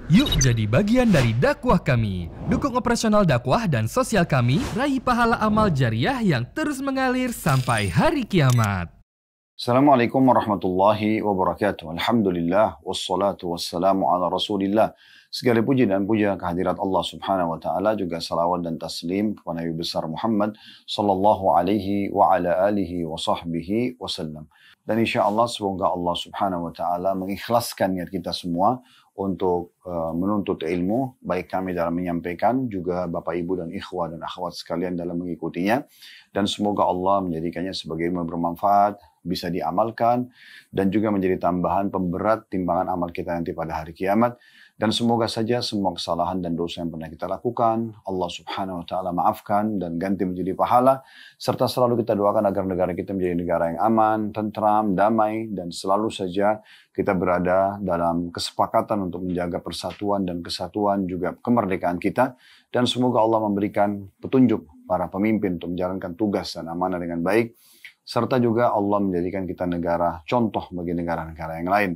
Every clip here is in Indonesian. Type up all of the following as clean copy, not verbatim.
Yuk jadi bagian dari dakwah kami. Dukung operasional dakwah dan sosial kami, raih pahala amal jariah yang terus mengalir sampai hari kiamat. Assalamualaikum warahmatullahi wabarakatuh. Alhamdulillah, wassalatu wassalamu ala rasulillah. Segala puji dan puja kehadirat Allah subhanahu wa ta'ala, juga salawat dan taslim kepada Nabi besar Muhammad sallallahu alaihi wa ala alihi wa sahbihi wasallam. Dan insya Allah semoga Allah subhanahu wa ta'ala mengikhlaskan niat kita semua untuk menuntut ilmu, baik kami dalam menyampaikan, juga Bapak Ibu dan ikhwah dan akhwat sekalian dalam mengikutinya. Dan semoga Allah menjadikannya sebagai ilmu bermanfaat, bisa diamalkan, dan juga menjadi tambahan pemberat timbangan amal kita nanti pada hari kiamat. Dan semoga saja semua kesalahan dan dosa yang pernah kita lakukan, Allah subhanahu wa ta'ala maafkan dan ganti menjadi pahala. Serta selalu kita doakan agar negara kita menjadi negara yang aman, tentram, damai, dan selalu saja kita berada dalam kesepakatan untuk menjaga persatuan dan kesatuan, juga kemerdekaan kita. Dan semoga Allah memberikan petunjuk para pemimpin untuk menjalankan tugas dan amanah dengan baik. Serta juga Allah menjadikan kita negara contoh bagi negara-negara yang lain.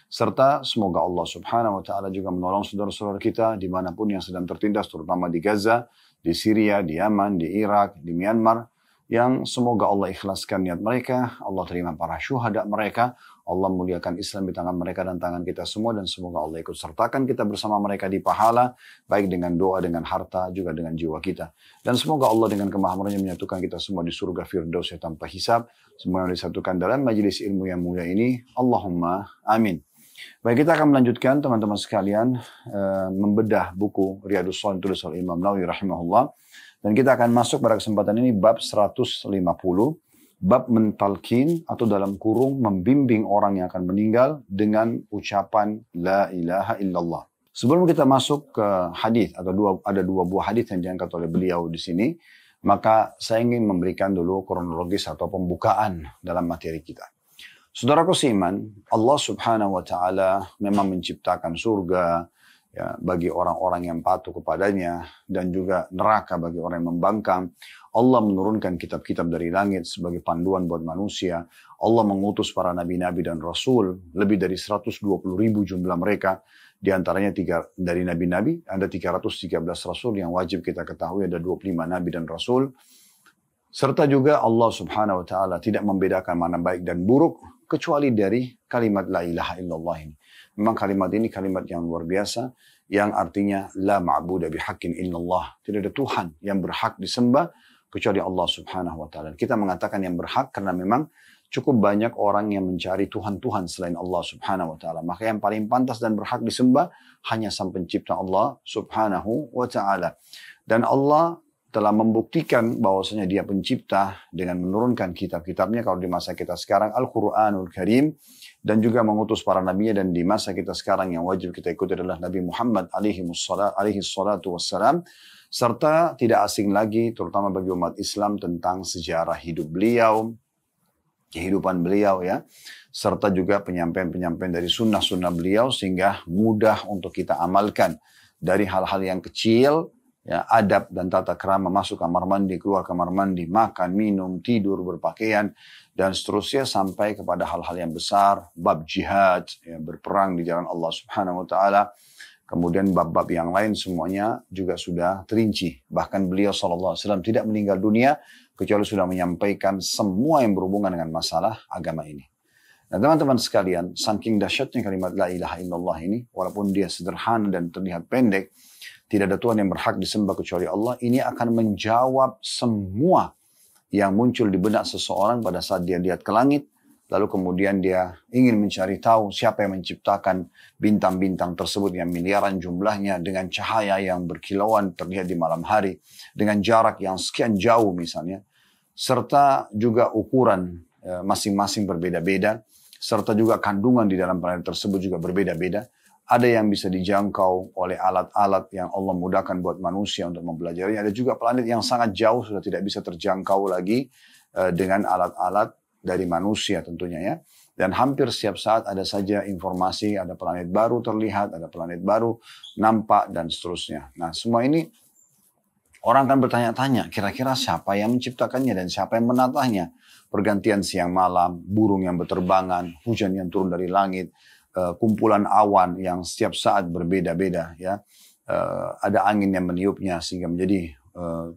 Serta semoga Allah subhanahu wa ta'ala juga menolong saudara-saudara kita dimanapun yang sedang tertindas, terutama di Gaza, di Syria, di Yaman, di Irak, di Myanmar, yang semoga Allah ikhlaskan niat mereka, Allah terima para syuhada mereka, Allah muliakan Islam di tangan mereka dan tangan kita semua, dan semoga Allah ikut sertakan kita bersama mereka di pahala, baik dengan doa, dengan harta, juga dengan jiwa kita. Dan semoga Allah dengan kemahamannya menyatukan kita semua di surga Firdaus tanpa hisab, semuanya disatukan dalam majelis ilmu yang mulia ini. Allahumma amin. Baik, kita akan melanjutkan teman-teman sekalian membedah buku Riyadhus Shalihin tulis oleh Imam Nawawi rahimahullah, dan kita akan masuk pada kesempatan ini bab 150, bab mentalkin atau dalam kurung membimbing orang yang akan meninggal dengan ucapan la ilaha illallah. Sebelum kita masuk ke hadis atau ada dua buah hadis yang diangkat oleh beliau di sini, maka saya ingin memberikan dulu kronologis atau pembukaan dalam materi kita. Saudaraku seiman, Allah subhanahu wa ta'ala memang menciptakan surga ya, bagi orang-orang yang patuh kepadanya, dan juga neraka bagi orang yang membangkang. Allah menurunkan kitab-kitab dari langit sebagai panduan buat manusia. Allah mengutus para nabi-nabi dan rasul, lebih dari 120.000 jumlah mereka. Di antaranya dari nabi-nabi ada 313 rasul yang wajib kita ketahui, ada 25 nabi dan rasul. Serta juga Allah subhanahu wa ta'ala tidak membedakan mana baik dan buruk, kecuali dari kalimat la ilaha illallah ini. Memang kalimat ini kalimat yang luar biasa, yang artinya la ma'buda bihaqqin illallah. Tidak ada Tuhan yang berhak disembah kecuali Allah subhanahu wa ta'ala. Kita mengatakan yang berhak karena memang cukup banyak orang yang mencari Tuhan-Tuhan selain Allah subhanahu wa ta'ala. Maka yang paling pantas dan berhak disembah hanya sang pencipta Allah subhanahu wa ta'ala. Dan Allah telah membuktikan bahwasanya dia pencipta dengan menurunkan kitab-kitabnya, kalau di masa kita sekarang Al-Quranul Karim, dan juga mengutus para nabinya, dan di masa kita sekarang yang wajib kita ikuti adalah Nabi Muhammad alaihi salatu wassalam. Serta tidak asing lagi terutama bagi umat Islam tentang sejarah hidup beliau, kehidupan beliau ya, serta juga penyampaian-penyampaian dari sunnah-sunnah beliau, sehingga mudah untuk kita amalkan dari hal-hal yang kecil ya, adab dan tata krama, masuk kamar mandi, keluar kamar mandi, makan, minum, tidur, berpakaian, dan seterusnya, sampai kepada hal-hal yang besar, bab jihad, ya, berperang di jalan Allah subhanahu wa ta'ala. Kemudian bab-bab yang lain semuanya juga sudah terinci. Bahkan beliau SAW tidak meninggal dunia, kecuali sudah menyampaikan semua yang berhubungan dengan masalah agama ini. Nah teman-teman sekalian, saking dahsyatnya kalimat la ilaha illallah ini, walaupun dia sederhana dan terlihat pendek, tidak ada Tuhan yang berhak disembah kecuali Allah, ini akan menjawab semua yang muncul di benak seseorang pada saat dia lihat ke langit, lalu kemudian dia ingin mencari tahu siapa yang menciptakan bintang-bintang tersebut yang miliaran jumlahnya, dengan cahaya yang berkilauan terlihat di malam hari, dengan jarak yang sekian jauh misalnya, serta juga ukuran masing-masing berbeda-beda, serta juga kandungan di dalam planet tersebut juga berbeda-beda. Ada yang bisa dijangkau oleh alat-alat yang Allah mudahkan buat manusia untuk mempelajarinya. Ada juga planet yang sangat jauh, sudah tidak bisa terjangkau lagi dengan alat-alat dari manusia tentunya ya. Dan hampir setiap saat ada saja informasi, ada planet baru terlihat, ada planet baru nampak, dan seterusnya. Nah semua ini orang akan bertanya-tanya, kira-kira siapa yang menciptakannya dan siapa yang menatahnya. Pergantian siang malam, burung yang berterbangan, hujan yang turun dari langit, kumpulan awan yang setiap saat berbeda-beda, ya. Ada angin yang meniupnya sehingga menjadi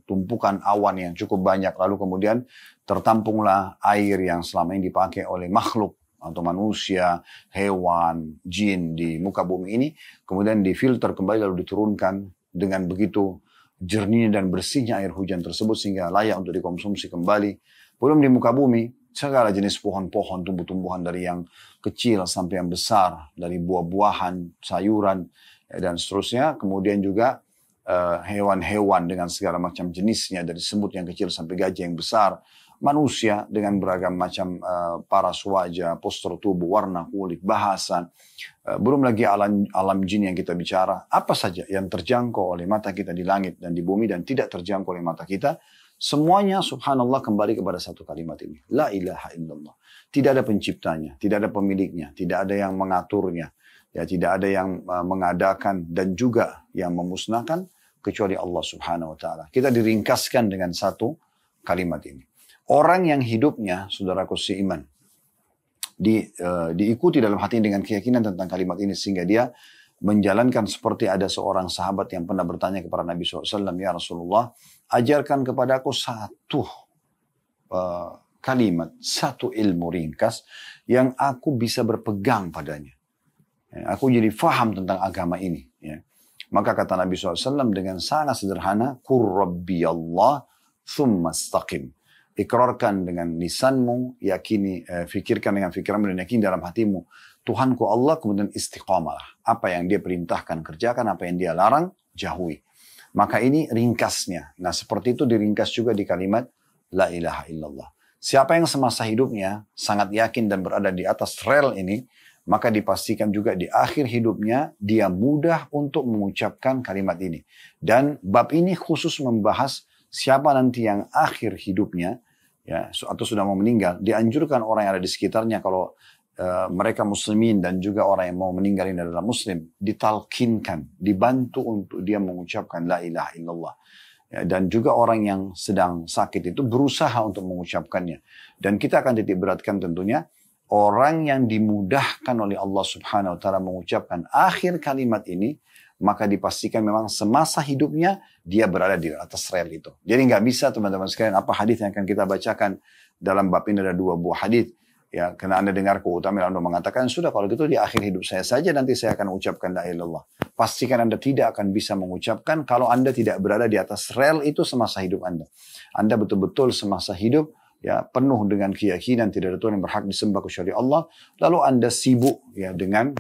tumpukan awan yang cukup banyak, lalu kemudian tertampunglah air yang selama ini dipakai oleh makhluk atau manusia, hewan, jin di muka bumi ini, kemudian difilter kembali lalu diturunkan dengan begitu jernihnya dan bersihnya air hujan tersebut sehingga layak untuk dikonsumsi kembali. Belum di muka bumi, segala jenis pohon-pohon, tumbuh-tumbuhan dari yang kecil sampai yang besar, dari buah-buahan, sayuran, dan seterusnya. Kemudian juga hewan-hewan dengan segala macam jenisnya, dari semut yang kecil sampai gajah yang besar, manusia dengan beragam macam paras wajah, postur tubuh, warna kulit, bahasa, belum lagi alam jin yang kita bicara, apa saja yang terjangkau oleh mata kita di langit dan di bumi dan tidak terjangkau oleh mata kita, semuanya subhanallah kembali kepada satu kalimat ini, la ilaha illallah. Tidak ada penciptanya, tidak ada pemiliknya, tidak ada yang mengaturnya, ya, tidak ada yang mengadakan dan juga yang memusnahkan kecuali Allah subhanahu wa ta'ala. Kita diringkaskan dengan satu kalimat ini. Orang yang hidupnya, saudaraku seiman, diikuti dalam hati dengan keyakinan tentang kalimat ini sehingga dia menjalankan seperti ada seorang sahabat yang pernah bertanya kepada Nabi SAW, ya Rasulullah, ajarkan kepadaku satu kalimat, satu ilmu ringkas yang aku bisa berpegang padanya. Ya, aku jadi faham tentang agama ini. Ya. Maka kata Nabi SAW dengan sangat sederhana, Qur Rabbi Allah, thumma istaqim. Ikrarkan dengan lisanmu, yakini, fikirkan dengan fikiranmu dan yakini dalam hatimu. Tuhanku Allah, kemudian istiqamalah. Apa yang dia perintahkan, kerjakan. Apa yang dia larang, jauhi. Maka ini ringkasnya. Nah seperti itu diringkas juga di kalimat, La ilaha illallah. Siapa yang semasa hidupnya sangat yakin dan berada di atas rel ini, maka dipastikan juga di akhir hidupnya dia mudah untuk mengucapkan kalimat ini. Dan bab ini khusus membahas siapa nanti yang akhir hidupnya, ya, atau sudah mau meninggal, dianjurkan orang yang ada di sekitarnya kalau mereka muslimin dan juga orang yang mau meninggal ini adalah muslim, ditalkinkan, dibantu untuk dia mengucapkan la ilaha illallah. Ya, dan juga orang yang sedang sakit itu berusaha untuk mengucapkannya. Dan kita akan titik beratkan tentunya orang yang dimudahkan oleh Allah subhanahu wa ta'ala mengucapkan akhir kalimat ini, maka dipastikan memang semasa hidupnya dia berada di atas rel itu. Jadi nggak bisa teman-teman sekalian, apa hadis yang akan kita bacakan dalam bab ini ada 2 buah hadis. Ya, karena Anda dengar keutamaan Anda mengatakan, sudah kalau gitu di akhir hidup saya saja nanti saya akan ucapkan la ilaha illallah. Pastikan Anda tidak akan bisa mengucapkan kalau Anda tidak berada di atas rel itu semasa hidup Anda. Anda betul-betul semasa hidup ya penuh dengan keyakinan tidak ada Tuhan yang berhak disembah kecuali Allah, lalu Anda sibuk ya dengan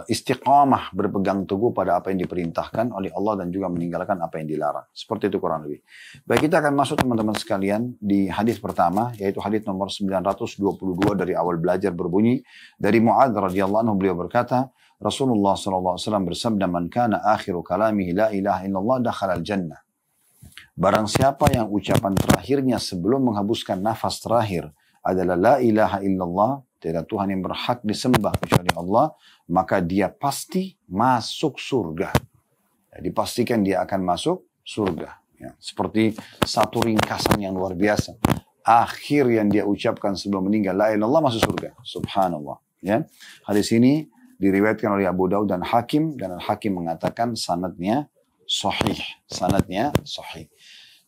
istiqamah, berpegang teguh pada apa yang diperintahkan oleh Allah dan juga meninggalkan apa yang dilarang. Seperti itu kurang lebih. Baik, kita akan masuk teman-teman sekalian di hadis pertama, yaitu hadis nomor 922 dari awal belajar, berbunyi dari Mu'adz radhiyallahu anhu, beliau berkata, Rasulullah SAW bersabda, man kana akhiru kalamihi la ilaha illallah dakhala al-jannah. Barang siapa yang ucapan terakhirnya sebelum menghembuskan nafas terakhir adalah la ilaha illallah, tidak Tuhan yang berhak disembah kecuali Allah, maka dia pasti masuk surga. Ya, dipastikan dia akan masuk surga. Ya, seperti satu ringkasan yang luar biasa. Akhir yang dia ucapkan sebelum meninggal, la ilaha illallah, masuk surga. Subhanallah. Ya. Hadis ini diriwayatkan oleh Abu Daud dan Hakim, dan Al-Hakim mengatakan sanadnya sahih. Sanadnya sahih.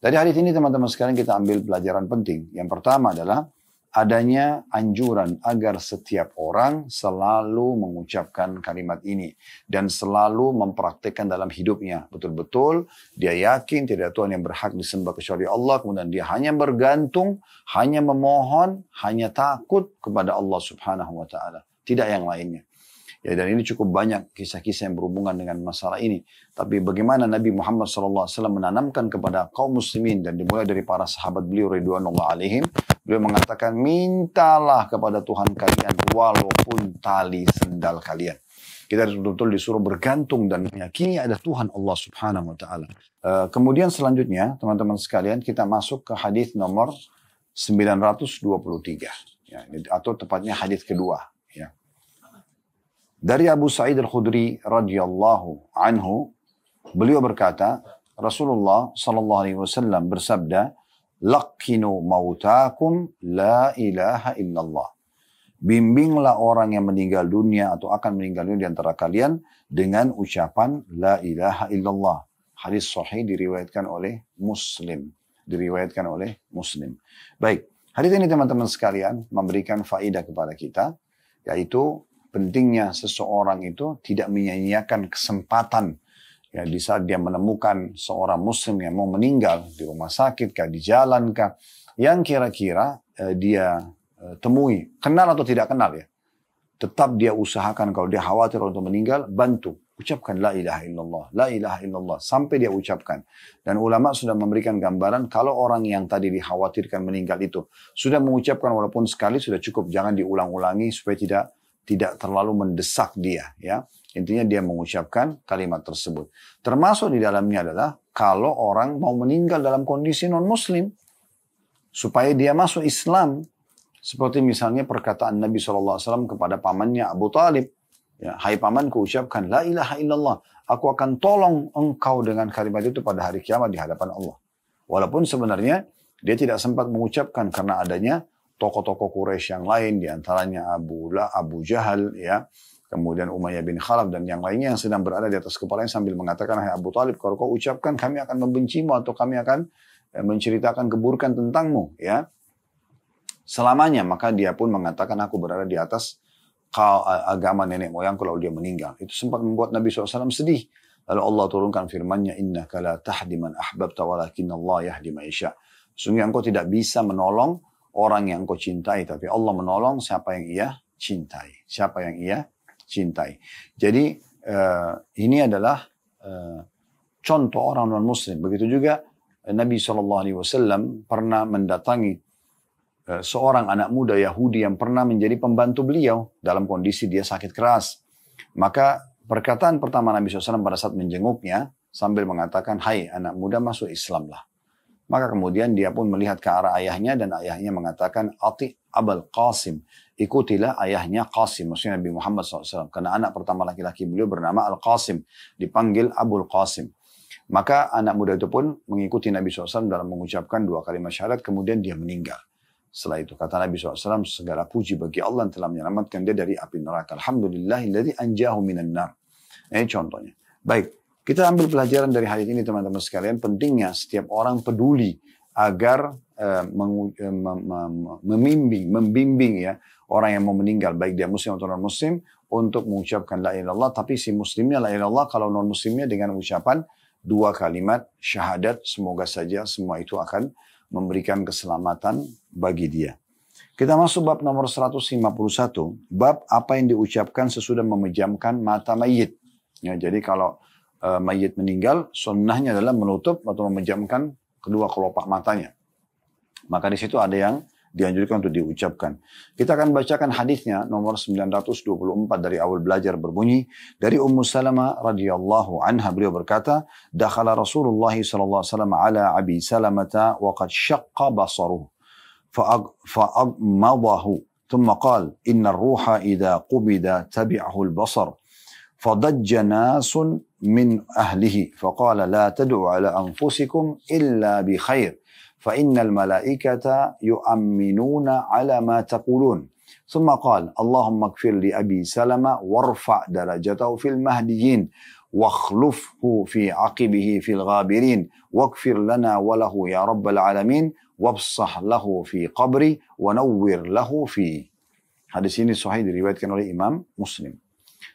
Dari hadis ini teman-teman sekalian kita ambil pelajaran penting. Yang pertama adalah adanya anjuran agar setiap orang selalu mengucapkan kalimat ini dan selalu mempraktikkan dalam hidupnya. Betul-betul dia yakin tidak ada Tuhan yang berhak disembah kecuali Allah, kemudian dia hanya bergantung, hanya memohon, hanya takut kepada Allah subhanahu wa ta'ala. Tidak yang lainnya. Ya, dan ini cukup banyak kisah-kisah yang berhubungan dengan masalah ini. Tapi bagaimana Nabi Muhammad SAW menanamkan kepada kaum muslimin dan dimulai dari para sahabat beliau ridwanullah alaihim, beliau mengatakan, mintalah kepada Tuhan kalian walaupun tali sendal kalian. Kita betul-betul disuruh bergantung dan meyakini ada Tuhan Allah subhanahu wa ta'ala. Kemudian selanjutnya, teman-teman sekalian, kita masuk ke hadis nomor 923. Ya, atau tepatnya hadis kedua. Ya. Dari Abu Sa'id Al-Khudri radhiyallahu anhu, beliau berkata, Rasulullah sallallahu alaihi wasallam bersabda, laqinu mautakum la ilaha illallah. Bimbinglah orang yang meninggal dunia atau akan meninggal dunia di antara kalian dengan ucapan La ilaha illallah. Hadis sahih diriwayatkan oleh Muslim. Diriwayatkan oleh Muslim. Baik, hadis ini teman-teman sekalian memberikan faedah kepada kita, yaitu pentingnya seseorang itu tidak menyia-nyiakan kesempatan ya, di saat dia menemukan seorang muslim yang mau meninggal di rumah sakit kah, di jalan kah, yang kira-kira dia temui, kenal atau tidak kenal ya. Tetap dia usahakan kalau dia khawatir untuk meninggal, bantu. Ucapkan la ilaha illallah, la ilaha illallah, sampai dia ucapkan. Dan ulama sudah memberikan gambaran kalau orang yang tadi dikhawatirkan meninggal itu sudah mengucapkan walaupun sekali sudah cukup, jangan diulang-ulangi supaya tidak terlalu mendesak dia ya. Intinya dia mengucapkan kalimat tersebut. Termasuk di dalamnya adalah kalau orang mau meninggal dalam kondisi non-muslim supaya dia masuk Islam. Seperti misalnya perkataan Nabi SAW kepada pamannya Abu Talib. Ya, hai pamanku, ucapkan la ilaha illallah. Aku akan tolong engkau dengan kalimat itu pada hari kiamat di hadapan Allah. Walaupun sebenarnya dia tidak sempat mengucapkan karena adanya tokoh-tokoh Quraisy yang lain, diantaranya Abu Jahal, ya, kemudian Umayyah bin Khalaf dan yang lainnya yang sedang berada di atas kepalanya sambil mengatakan, hai Abu Talib, kalau kau ucapkan kami akan membencimu atau kami akan menceritakan keburukan tentangmu, ya. Selamanya, maka dia pun mengatakan aku berada di atas agama nenek moyangku kalau dia meninggal. Itu sempat membuat Nabi SAW sedih. Lalu Allah turunkan firman-Nya, innaka la tahdi man ahbabta walakinna Allah yahdi man yasha. Sungguh engkau tidak bisa menolong orang yang engkau cintai, tapi Allah menolong siapa yang ia cintai. Siapa yang ia cintai. Jadi ini adalah contoh orang non-muslim. Begitu juga Nabi SAW pernah mendatangi seorang anak muda Yahudi yang pernah menjadi pembantu beliau dalam kondisi dia sakit keras. Maka perkataan pertama Nabi SAW pada saat menjenguknya sambil mengatakan, hai anak muda, masuk Islamlah. Maka kemudian dia pun melihat ke arah ayahnya dan ayahnya mengatakan, ati Abul Qasim, ikutilah ayahnya Qasim, maksudnya Nabi Muhammad SAW. Karena anak pertama laki-laki beliau bernama Al-Qasim, dipanggil Abul Qasim. Maka anak muda itu pun mengikuti Nabi SAW dalam mengucapkan 2 kalimat syahadat, kemudian dia meninggal. Setelah itu kata Nabi SAW, segala puji bagi Allah yang telah menyelamatkan dia dari api neraka. Alhamdulillahilladzi anjahu minan nar. Ini contohnya. Baik, kita ambil pelajaran dari hadis ini teman-teman sekalian. Pentingnya setiap orang peduli agar membimbing ya orang yang mau meninggal, baik dia muslim atau non muslim, untuk mengucapkan la ilaha illallah. Tapi si muslimnya la ilaha illallah, kalau non muslimnya dengan ucapan 2 kalimat syahadat. Semoga saja semua itu akan memberikan keselamatan bagi dia. Kita masuk bab nomor 151, bab apa yang diucapkan sesudah memejamkan mata mayit. Ya, jadi kalau mayit meninggal, sunnahnya adalah menutup atau memejamkan kedua kelopak matanya. Maka di situ ada yang dianjurkan untuk diucapkan. Kita akan bacakan hadisnya nomor 924 dari awal belajar berbunyi dari Ummu Salamah radhiyallahu anha, beliau berkata, dakhala Rasulullah sallallahu alaihi wasallam ala Abi Salamah wa qad shaqqa basaruhu fa'agmadahu thumma qala inna ar-ruha idha qubida tabi'ahu al-basar fadajja nasun min ahlihi faqala la tad'u ala anfusikum illa bi khair فإن الملائكة يؤمنون على ما تقولون ثم قال اللهم اغفر لأبي سلمة وارفع درجته في المهديين واخلفه في عقبه في الغابرين واغفر لنا وله يا رب العالمين وابصح له في قبري ونور له فيه. Hadis ini sahih diriwayatkan oleh Imam Muslim.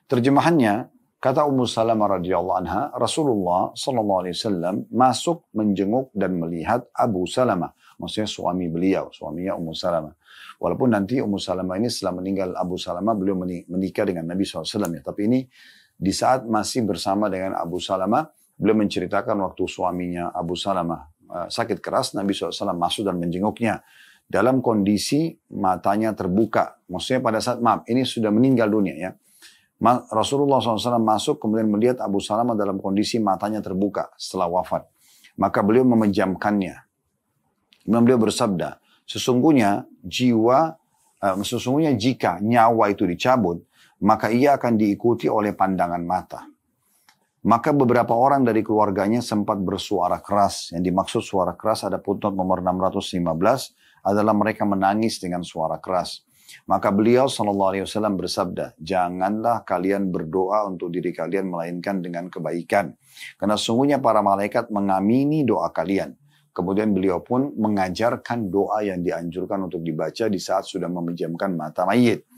Terjemahannya, kata Ummu Salamah radhiyallahu anha, Rasulullah sallallahu alaihi wasallam masuk menjenguk dan melihat Abu Salamah, maksudnya suami beliau, suaminya Ummu Salamah. Walaupun nanti Ummu Salamah ini setelah meninggal Abu Salamah beliau menikah dengan Nabi SAW ya. Tapi ini di saat masih bersama dengan Abu Salamah, beliau menceritakan waktu suaminya Abu Salamah sakit keras, Nabi SAW masuk dan menjenguknya dalam kondisi matanya terbuka. Maksudnya pada saat ini sudah meninggal dunia ya. Rasulullah SAW masuk kemudian melihat Abu Salamah dalam kondisi matanya terbuka setelah wafat. Maka beliau memejamkannya. Kemudian beliau bersabda, sesungguhnya jika nyawa itu dicabut, maka ia akan diikuti oleh pandangan mata. Maka beberapa orang dari keluarganya sempat bersuara keras. Yang dimaksud suara keras ada putnot nomor 615 adalah mereka menangis dengan suara keras. Maka beliau SAW bersabda, janganlah kalian berdoa untuk diri kalian melainkan dengan kebaikan. Karena sungguhnya para malaikat mengamini doa kalian. Kemudian beliau pun mengajarkan doa yang dianjurkan untuk dibaca di saat sudah memejamkan mata mayit.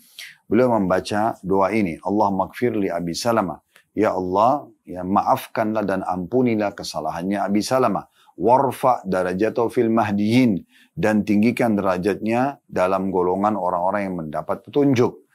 Beliau membaca doa ini, Allahumma gfir li Abi Salamah. Ya Allah, ya maafkanlah dan ampunilah kesalahannya Abi Salamah. Warfa darajatahu fil mahdiyin. Dan tinggikan derajatnya dalam golongan orang-orang yang mendapat petunjuk.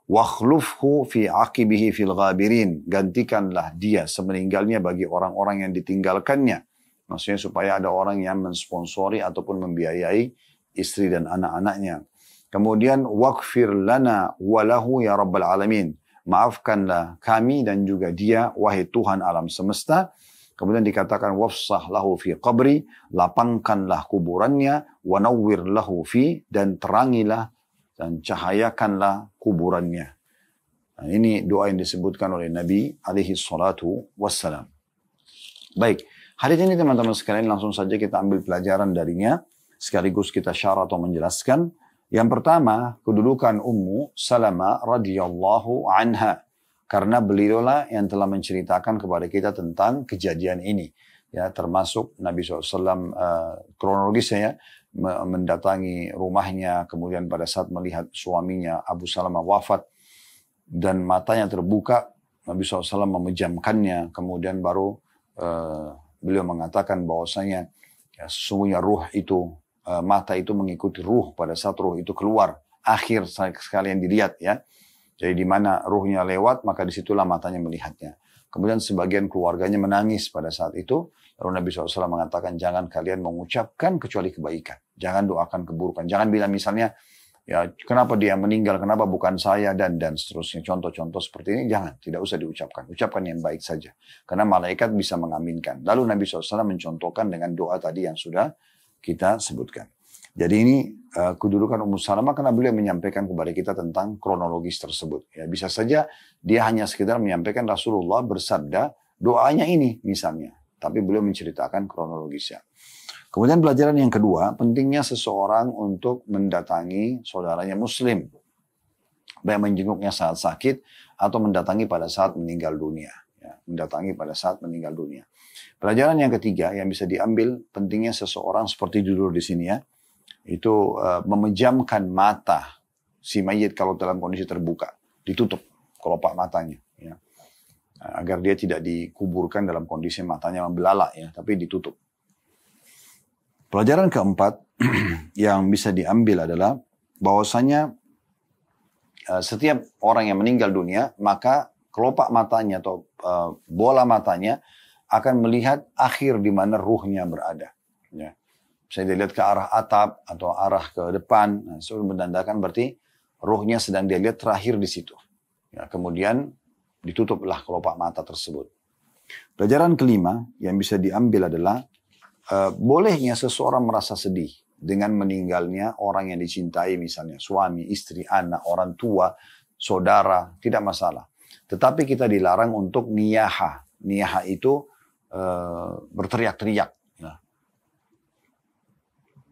Wakhlufhu fi aqibihi fil ghabirin. Gantikanlah dia semeninggalnya bagi orang-orang yang ditinggalkannya. Maksudnya supaya ada orang yang mensponsori ataupun membiayai istri dan anak-anaknya. Kemudian waghfir lana walahu ya rabbal alamin. Maafkanlah kami dan juga dia wahai Tuhan alam semesta. Kemudian dikatakan wafsah lahu fi qabri, lapangkanlah kuburannya, wanawwir lahu fi, dan terangilah dan cahayakanlah kuburannya. Nah, ini doa yang disebutkan oleh Nabi alaihi salatu wassalam. Baik, hadis ini teman-teman sekalian langsung saja kita ambil pelajaran darinya, sekaligus kita syarah atau menjelaskan. Yang pertama, kedudukan Ummu Salamah radhiyallahu anha. Karena beliaulah yang telah menceritakan kepada kita tentang kejadian ini. Ya, termasuk Nabi SAW kronologisnya ya, mendatangi rumahnya, kemudian pada saat melihat suaminya Abu Salamah wafat dan matanya terbuka, Nabi SAW memejamkannya, kemudian baru beliau mengatakan bahwasanya ya, sesungguhnya ruh itu, mata itu mengikuti ruh pada saat ruh itu keluar. Akhir sekalian dilihat ya. Jadi di mana ruhnya lewat, maka disitulah matanya melihatnya. Kemudian sebagian keluarganya menangis pada saat itu. Lalu Nabi SAW mengatakan, jangan kalian mengucapkan kecuali kebaikan. Jangan doakan keburukan. Jangan bilang misalnya, ya kenapa dia meninggal, kenapa bukan saya, dan seterusnya. Contoh-contoh seperti ini, jangan. Tidak usah diucapkan. Ucapkan yang baik saja. Karena malaikat bisa mengaminkan. Lalu Nabi SAW mencontohkan dengan doa tadi yang sudah kita sebutkan. Jadi ini kedudukan Ummu Salamah karena beliau menyampaikan kepada kita tentang kronologis tersebut. Ya, bisa saja dia hanya sekedar menyampaikan Rasulullah bersabda doanya ini misalnya. Tapi beliau menceritakan kronologisnya. Kemudian pelajaran yang kedua, pentingnya seseorang untuk mendatangi saudaranya muslim. Baik menjenguknya saat sakit atau mendatangi pada saat meninggal dunia. Ya, mendatangi pada saat meninggal dunia. Pelajaran yang ketiga yang bisa diambil, pentingnya seseorang seperti judul di sini ya. Itu memejamkan mata si mayit kalau dalam kondisi terbuka, ditutup kelopak matanya ya. Agar dia tidak dikuburkan dalam kondisi matanya membelalak ya, tapi ditutup. Pelajaran keempat yang bisa diambil adalah bahwasanya setiap orang yang meninggal dunia, maka kelopak matanya atau bola matanya akan melihat akhir di mana ruhnya berada ya. Saya dilihat ke arah atap atau arah ke depan, nah, itu menandakan berarti ruhnya sedang dia lihat terakhir di situ. Ya, kemudian ditutuplah kelopak mata tersebut. Pelajaran kelima yang bisa diambil adalah bolehnya seseorang merasa sedih dengan meninggalnya orang yang dicintai, misalnya suami, istri, anak, orang tua, saudara, tidak masalah. Tetapi kita dilarang untuk niyaha. Niyaha itu berteriak-teriak.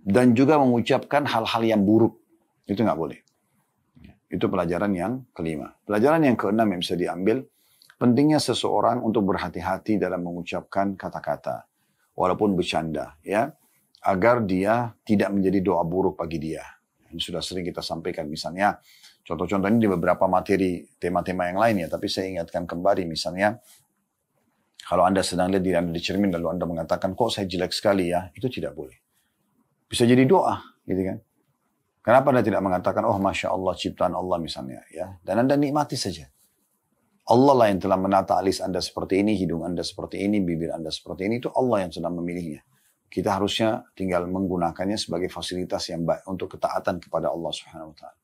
Dan juga mengucapkan hal-hal yang buruk. Itu nggak boleh. Itu pelajaran yang kelima. Pelajaran yang keenam yang bisa diambil, pentingnya seseorang untuk berhati-hati dalam mengucapkan kata-kata. Walaupun bercanda. Ya, agar dia tidak menjadi doa buruk bagi dia. Ini sudah sering kita sampaikan. Misalnya, contoh-contoh ini di beberapa materi, tema-tema yang lain ya. Tapi saya ingatkan kembali misalnya, kalau Anda sedang lihat diri Anda di cermin, lalu Anda mengatakan, kok saya jelek sekali ya, itu tidak boleh. Bisa jadi doa, gitu kan. Kenapa Anda tidak mengatakan, oh Masya Allah, ciptaan Allah misalnya. Ya, dan Anda nikmati saja. Allah lah yang telah menata alis Anda seperti ini, hidung Anda seperti ini, bibir Anda seperti ini, itu Allah yang sedang memilihnya. Kita harusnya tinggal menggunakannya sebagai fasilitas yang baik untuk ketaatan kepada Allah Subhanahu wa Ta'ala.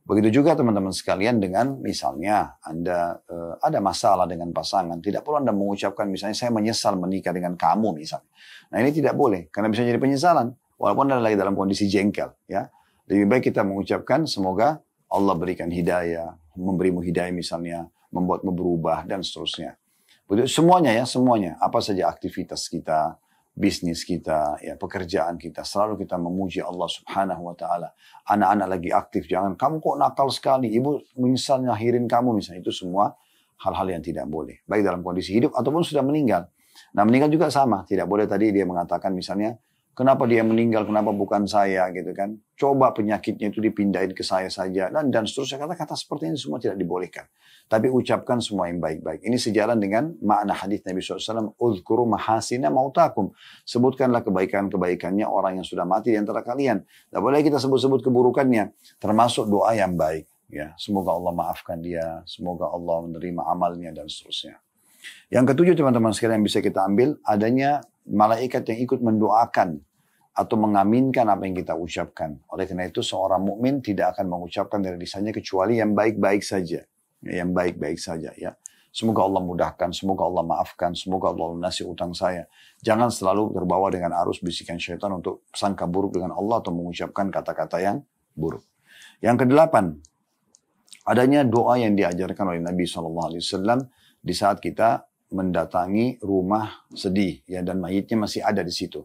Begitu juga teman-teman sekalian dengan misalnya Anda ada masalah dengan pasangan. Tidak perlu Anda mengucapkan misalnya saya menyesal menikah dengan kamu misalnya. Nah ini tidak boleh karena bisa jadi penyesalan. Walaupun Anda lagi dalam kondisi jengkel. Ya. Lebih baik kita mengucapkan semoga Allah berikan hidayah. Memberimu hidayah misalnya. Membuatmu berubah dan seterusnya. Begitu, semuanya ya semuanya. Apa saja aktivitas kita. bisnis kita, ya pekerjaan kita, selalu kita memuji Allah Subhanahu wa taala. Anak-anak lagi aktif, jangan kamu kok nakal sekali, ibu menyesal ngelahirin kamu misalnya, itu semua hal-hal yang tidak boleh, baik dalam kondisi hidup ataupun sudah meninggal. Nah, meninggal juga sama, tidak boleh tadi dia mengatakan misalnya, kenapa dia meninggal, kenapa bukan saya gitu kan. Coba penyakitnya itu dipindahin ke saya saja. Dan seterusnya, kata-kata seperti ini semua tidak dibolehkan. Tapi ucapkan semua yang baik-baik. Ini sejalan dengan makna hadis Nabi SAW. Uzkuru mahasina mautakum. Sebutkanlah kebaikan-kebaikannya orang yang sudah mati di antara kalian. Tidak boleh kita sebut-sebut keburukannya. Termasuk doa yang baik. Ya, semoga Allah maafkan dia. Semoga Allah menerima amalnya dan seterusnya. Yang ketujuh teman-teman sekalian yang bisa kita ambil. Adanya malaikat yang ikut mendoakan atau mengaminkan apa yang kita ucapkan. Oleh karena itu seorang mukmin tidak akan mengucapkan dari lisannya kecuali yang baik-baik saja. Yang baik-baik saja ya. Semoga Allah mudahkan, semoga Allah maafkan, semoga Allah lunasi utang saya. Jangan selalu terbawa dengan arus bisikan syaitan untuk sangka buruk dengan Allah atau mengucapkan kata-kata yang buruk. Yang kedelapan, adanya doa yang diajarkan oleh Nabi SAW di saat kita mendatangi rumah sedih ya, dan mayitnya masih ada di situ,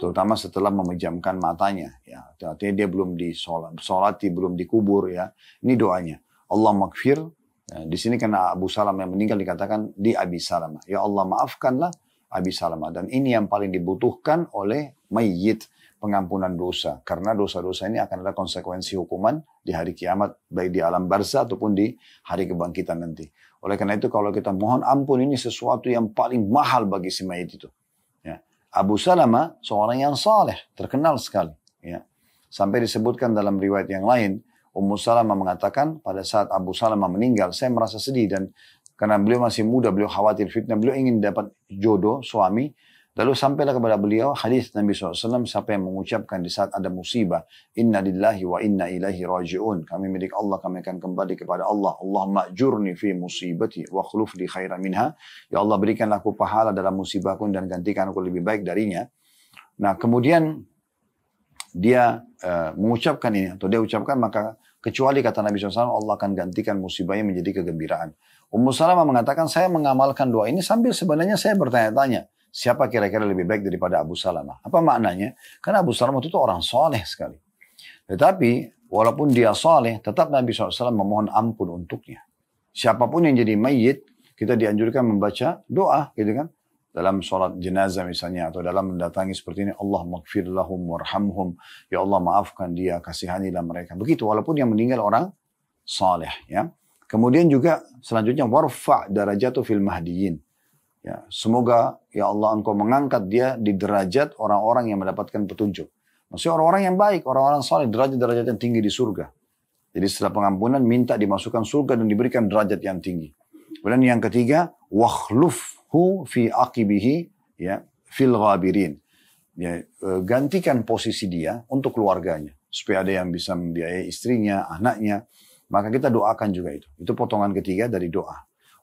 terutama setelah memejamkan matanya ya, artinya dia belum disolati, belum dikubur ya. Ini doanya, Allah maghfir ya, di sini karena Abu Salamah yang meninggal dikatakan di Abi Salamah, ya Allah maafkanlah Abi Salamah. Dan ini yang paling dibutuhkan oleh mayit, pengampunan dosa, karena dosa-dosa ini akan ada konsekuensi hukuman di hari kiamat, baik di alam barzah ataupun di hari kebangkitan nanti. Oleh karena itu kalau kita mohon ampun, ini sesuatu yang paling mahal bagi si mayit itu. Ya. Abu Salamah seorang yang saleh, terkenal sekali. Ya. Sampai disebutkan dalam riwayat yang lain, Ummu Salamah mengatakan pada saat Abu Salamah meninggal, saya merasa sedih dan karena beliau masih muda, beliau khawatir fitnah, beliau ingin dapat jodoh suami. Lalu sampailah kepada beliau hadis Nabi SAW, siapa yang mengucapkan di saat ada musibah, Inna lillahi wa inna ilaihi raji'un. Kami milik Allah, kami akan kembali kepada Allah. Allahumma ajurni fi musibati wa khuluf li khairan minha. Ya Allah, berikanlah aku pahala dalam musibahku dan gantikan aku lebih baik darinya. Nah, kemudian dia mengucapkan ini, atau dia ucapkan, maka kecuali kata Nabi SAW, Allah akan gantikan musibahnya menjadi kegembiraan. Ummu Salamah mengatakan, saya mengamalkan doa ini sambil sebenarnya saya bertanya-tanya, siapa kira-kira lebih baik daripada Abu Salamah? Apa maknanya? Karena Abu Salamah itu orang soleh sekali. Tetapi walaupun dia soleh, tetap Nabi SAW memohon ampun untuknya. Siapapun yang jadi mayit, kita dianjurkan membaca doa, gitu kan? Dalam sholat jenazah misalnya, atau dalam mendatangi seperti ini, Allah maghfir lahum warhamhum. Ya Allah maafkan dia, kasihanilah mereka. Begitu, walaupun yang meninggal orang soleh. Ya. Kemudian juga selanjutnya, warfa' darajatu fil mahdiyin. Ya, semoga ya Allah engkau mengangkat dia di derajat orang-orang yang mendapatkan petunjuk. Maksudnya orang-orang yang baik, orang-orang saleh, derajat-derajat yang tinggi di surga. Jadi setelah pengampunan minta dimasukkan surga dan diberikan derajat yang tinggi. Kemudian yang ketiga, wakhlufhu fi aqibihi ya fil ghabirin. Ya, gantikan posisi dia untuk keluarganya supaya ada yang bisa membiayai istrinya, anaknya. Maka kita doakan juga itu. Itu potongan ketiga dari doa.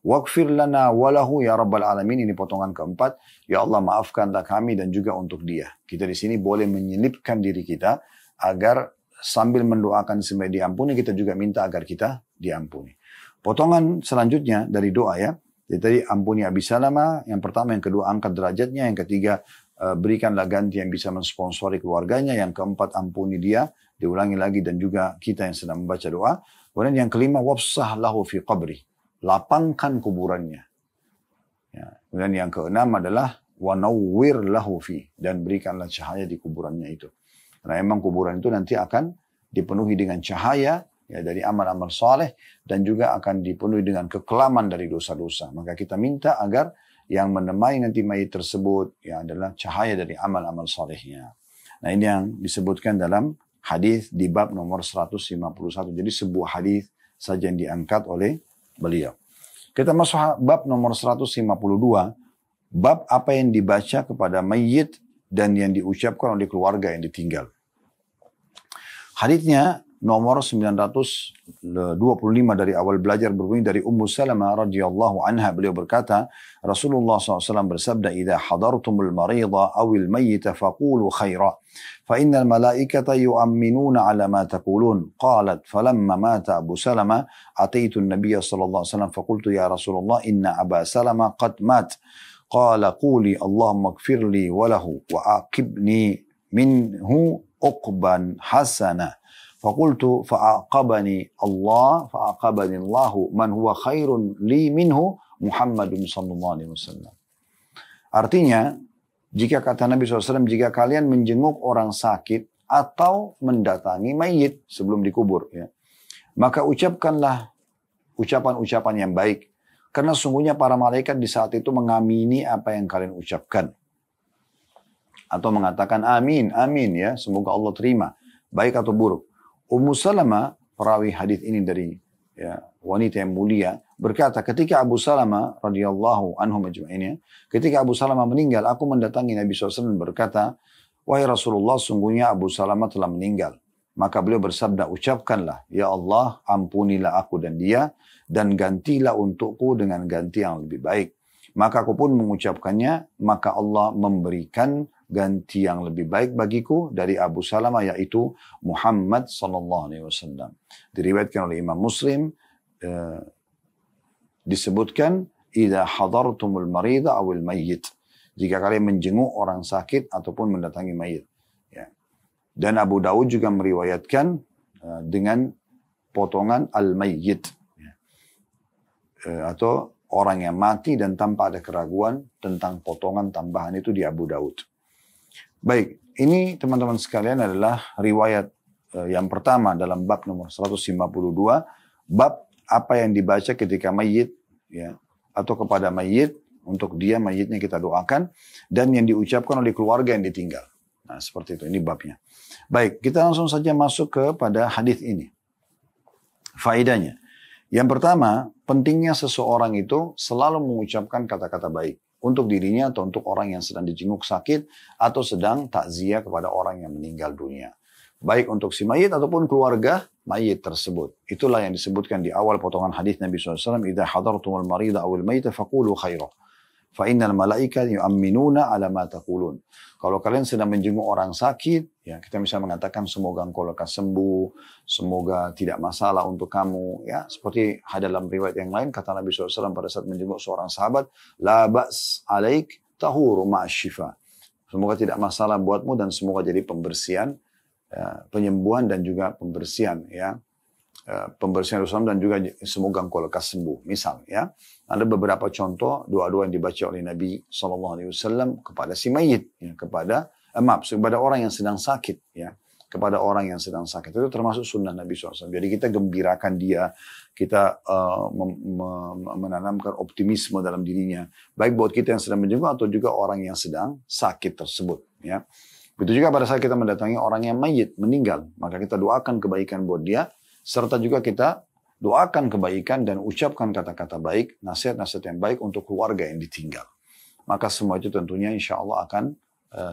Waghfir lana walahu ya rabbal alamin, ini potongan keempat. Ya Allah maafkanlah kami dan juga untuk dia. Kita di sini boleh menyelipkan diri kita agar sambil mendoakan supaya diampuni, kita juga minta agar kita diampuni. Potongan selanjutnya dari doa ya. Jadi tadi ampuni Abi Salamah, yang pertama, yang kedua angkat derajatnya, yang ketiga berikanlah ganti yang bisa mensponsori keluarganya, yang keempat ampuni dia, diulangi lagi dan juga kita yang sedang membaca doa. Kemudian yang kelima, wafsah lahu fi qabri, lapangkan kuburannya. Ya. Kemudian yang keenam adalah wanawwir lahu fi, dan berikanlah cahaya di kuburannya itu. Karena memang kuburan itu nanti akan dipenuhi dengan cahaya ya, dari amal-amal saleh, dan juga akan dipenuhi dengan kekelaman dari dosa-dosa. Maka kita minta agar yang menemani nanti mayit tersebut ya adalah cahaya dari amal-amal salehnya. Nah, ini yang disebutkan dalam hadis di bab nomor 151. Jadi sebuah hadis saja yang diangkat oleh beliau. Kita masuk bab nomor 152. Bab apa yang dibaca kepada mayit dan yang diucapkan oleh keluarga yang ditinggal. Hadisnya nomor 925 dari awal belajar berbunyi dari Ummu Salamah radhiyallahu anha, beliau berkata, Rasulullah SAW bersabda, "Idza hadartumul marida awil mayyita faqulu khaira, fa innal malaikata yu'minuna 'ala ma taqulun." Qalat, "Falamma mata Abu Salamah, ataitu an-nabiy sallallahu alaihi wasallam faqultu ya Rasulullah inna Aba Salamah qad mat." Qala quli Allahumma ighfirli walahu wa aqibni minhu uqban hasana. Faqultu fa'aqabani Allahu man huwa khairun li minhu Muhammadun sallallahu alaihi wasallam. Artinya, jika kata Nabi SAW, jika kalian menjenguk orang sakit atau mendatangi mayit sebelum dikubur, ya, maka ucapkanlah ucapan-ucapan yang baik. Karena sungguhnya para malaikat di saat itu mengamini apa yang kalian ucapkan. Atau mengatakan amin, amin ya, semoga Allah terima, baik atau buruk. Ummu Salamah, perawi hadis ini dari ya, wanita yang mulia, berkata ketika Abu Salamah radhiyallahu anhu majma'in, ketika Abu Salamah meninggal, aku mendatangi Nabi SAW berkata, wahai Rasulullah, sungguhnya Abu Salamah telah meninggal. Maka beliau bersabda, ucapkanlah, ya Allah, ampunilah aku dan dia, dan gantilah untukku dengan ganti yang lebih baik. Maka aku pun mengucapkannya, maka Allah memberikan ganti yang lebih baik bagiku dari Abu Salamah, yaitu Muhammad sallallahu alaihi wasallam. Diriwayatkan oleh Imam Muslim, disebutkan, idza hadartumul marida awil mayyit. Jika kalian menjenguk orang sakit ataupun mendatangi mayit. Ya. Dan Abu Dawud juga meriwayatkan dengan potongan al-mayyit. Ya. Atau orang yang mati dan tanpa ada keraguan tentang potongan tambahan itu di Abu Dawud. Baik, ini teman-teman sekalian adalah riwayat yang pertama dalam bab nomor 152. Bab apa yang dibaca ketika mayit, ya, atau kepada mayit, untuk dia mayitnya kita doakan, dan yang diucapkan oleh keluarga yang ditinggal. Nah seperti itu, ini babnya. Baik, kita langsung saja masuk kepada hadis ini. Faedahnya. Yang pertama, pentingnya seseorang itu selalu mengucapkan kata-kata baik. Untuk dirinya atau untuk orang yang sedang dijenguk sakit atau sedang takziah kepada orang yang meninggal dunia. Baik untuk si mayit ataupun keluarga mayit tersebut. Itulah yang disebutkan di awal potongan hadis Nabi SAW. Idza hadartumul marida awil mayta faqulu khairah. Fa innal malaika yu'minuna ala ma taqulun. Kalau kalian sedang menjenguk orang sakit, ya kita bisa mengatakan semoga engkau lekas sembuh, semoga tidak masalah untuk kamu, ya seperti dalam riwayat yang lain kata Nabi SAW pada saat menjenguk seorang sahabat, la ba's alaik tahuru ma'asyifa. Semoga tidak masalah buatmu dan semoga jadi pembersihan, ya, penyembuhan dan juga pembersihan, ya. Pembersihan dosa dan juga semoga engkau lekas sembuh. Misal, ya, ada beberapa contoh doa-doa yang dibaca oleh Nabi SAW kepada si mayit, ya, kepada orang yang sedang sakit, ya, kepada orang yang sedang sakit. Itu termasuk sunnah Nabi SAW. Jadi kita gembirakan dia, kita menanamkan optimisme dalam dirinya, baik buat kita yang sedang menjenguk atau juga orang yang sedang sakit tersebut, ya. Begitu juga pada saat kita mendatangi orang yang mayit, meninggal, maka kita doakan kebaikan buat dia, serta juga kita doakan kebaikan dan ucapkan kata-kata baik, nasihat-nasihat yang baik untuk keluarga yang ditinggal. Maka semua itu tentunya insya Allah akan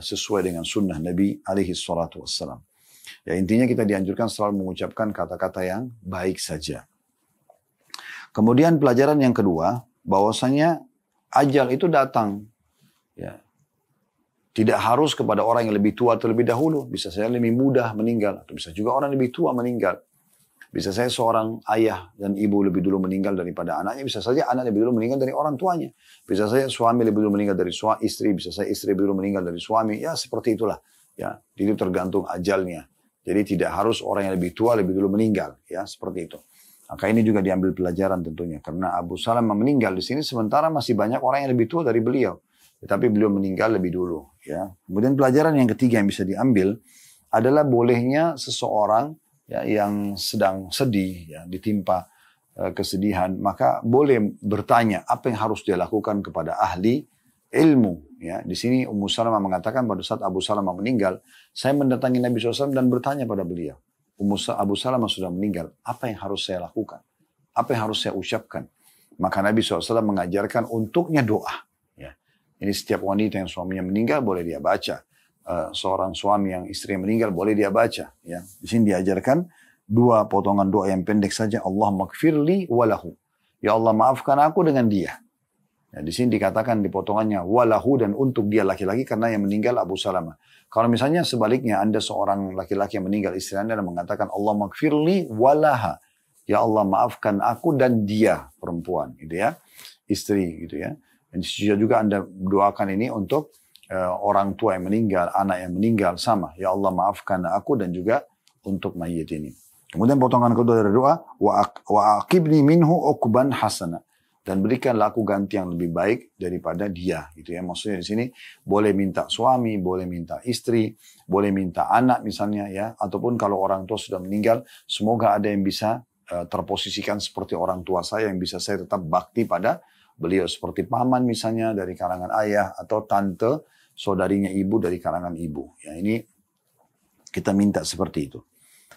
sesuai dengan sunnah Nabi alaihi salatu wassalam. Ya intinya kita dianjurkan selalu mengucapkan kata-kata yang baik saja. Kemudian pelajaran yang kedua, bahwasanya ajal itu datang. Ya. Tidak harus kepada orang yang lebih tua atau lebih dahulu. Bisa saja lebih mudah meninggal. Atau bisa juga orang lebih tua meninggal. Bisa saja seorang ayah dan ibu lebih dulu meninggal daripada anaknya. Bisa saja anak lebih dulu meninggal dari orang tuanya. Bisa saja suami lebih dulu meninggal dari istri. Bisa saja istri lebih dulu meninggal dari suami. Ya seperti itulah. Ya, itu tergantung ajalnya. Jadi tidak harus orang yang lebih tua lebih dulu meninggal. Ya seperti itu. Maka ini juga diambil pelajaran tentunya. Karena Abu Salamah meninggal di sini sementara masih banyak orang yang lebih tua dari beliau. Tetapi beliau meninggal lebih dulu. Ya. Kemudian pelajaran yang ketiga yang bisa diambil adalah bolehnya seseorang, ya, yang sedang sedih, ya, ditimpa kesedihan, maka boleh bertanya apa yang harus dia lakukan kepada ahli ilmu. Ya, di sini Ummu Salamah mengatakan pada saat Abu Salamah meninggal, saya mendatangi Nabi SAW dan bertanya pada beliau, Abu Salamah sudah meninggal, apa yang harus saya lakukan? Apa yang harus saya ucapkan? Maka Nabi SAW mengajarkan untuknya doa. Ya. Ini setiap wanita yang suaminya meninggal boleh dia baca. Seorang suami yang istrinya meninggal boleh dia baca. Ya. Di sini diajarkan dua potongan doa yang pendek saja. Allahumma gfirli walahu. Ya Allah maafkan aku dengan dia. Ya, di sini dikatakan di potongannya walahu dan untuk dia laki-laki karena yang meninggal Abu Salamah. Kalau misalnya sebaliknya Anda seorang laki-laki yang meninggal istri Anda dan mengatakan Allahumma gfirli walaha. Ya Allah maafkan aku dan dia perempuan gitu ya. Istri gitu ya. Dan juga Anda doakan ini untuk orang tua yang meninggal, anak yang meninggal, sama. Ya Allah maafkan aku dan juga untuk mayit ini. Kemudian potongan kedua dari doa, wa aqibni minhu uqban hasana. Dan berikanlah aku ganti yang lebih baik daripada dia. Gitu ya. Maksudnya di sini boleh minta suami, boleh minta istri, boleh minta anak misalnya ya. Ataupun kalau orang tua sudah meninggal, semoga ada yang bisa terposisikan seperti orang tua saya yang bisa saya tetap bakti pada beliau. Seperti paman misalnya dari kalangan ayah atau tante, saudarinya ibu dari kalangan ibu. Ya, ini kita minta seperti itu.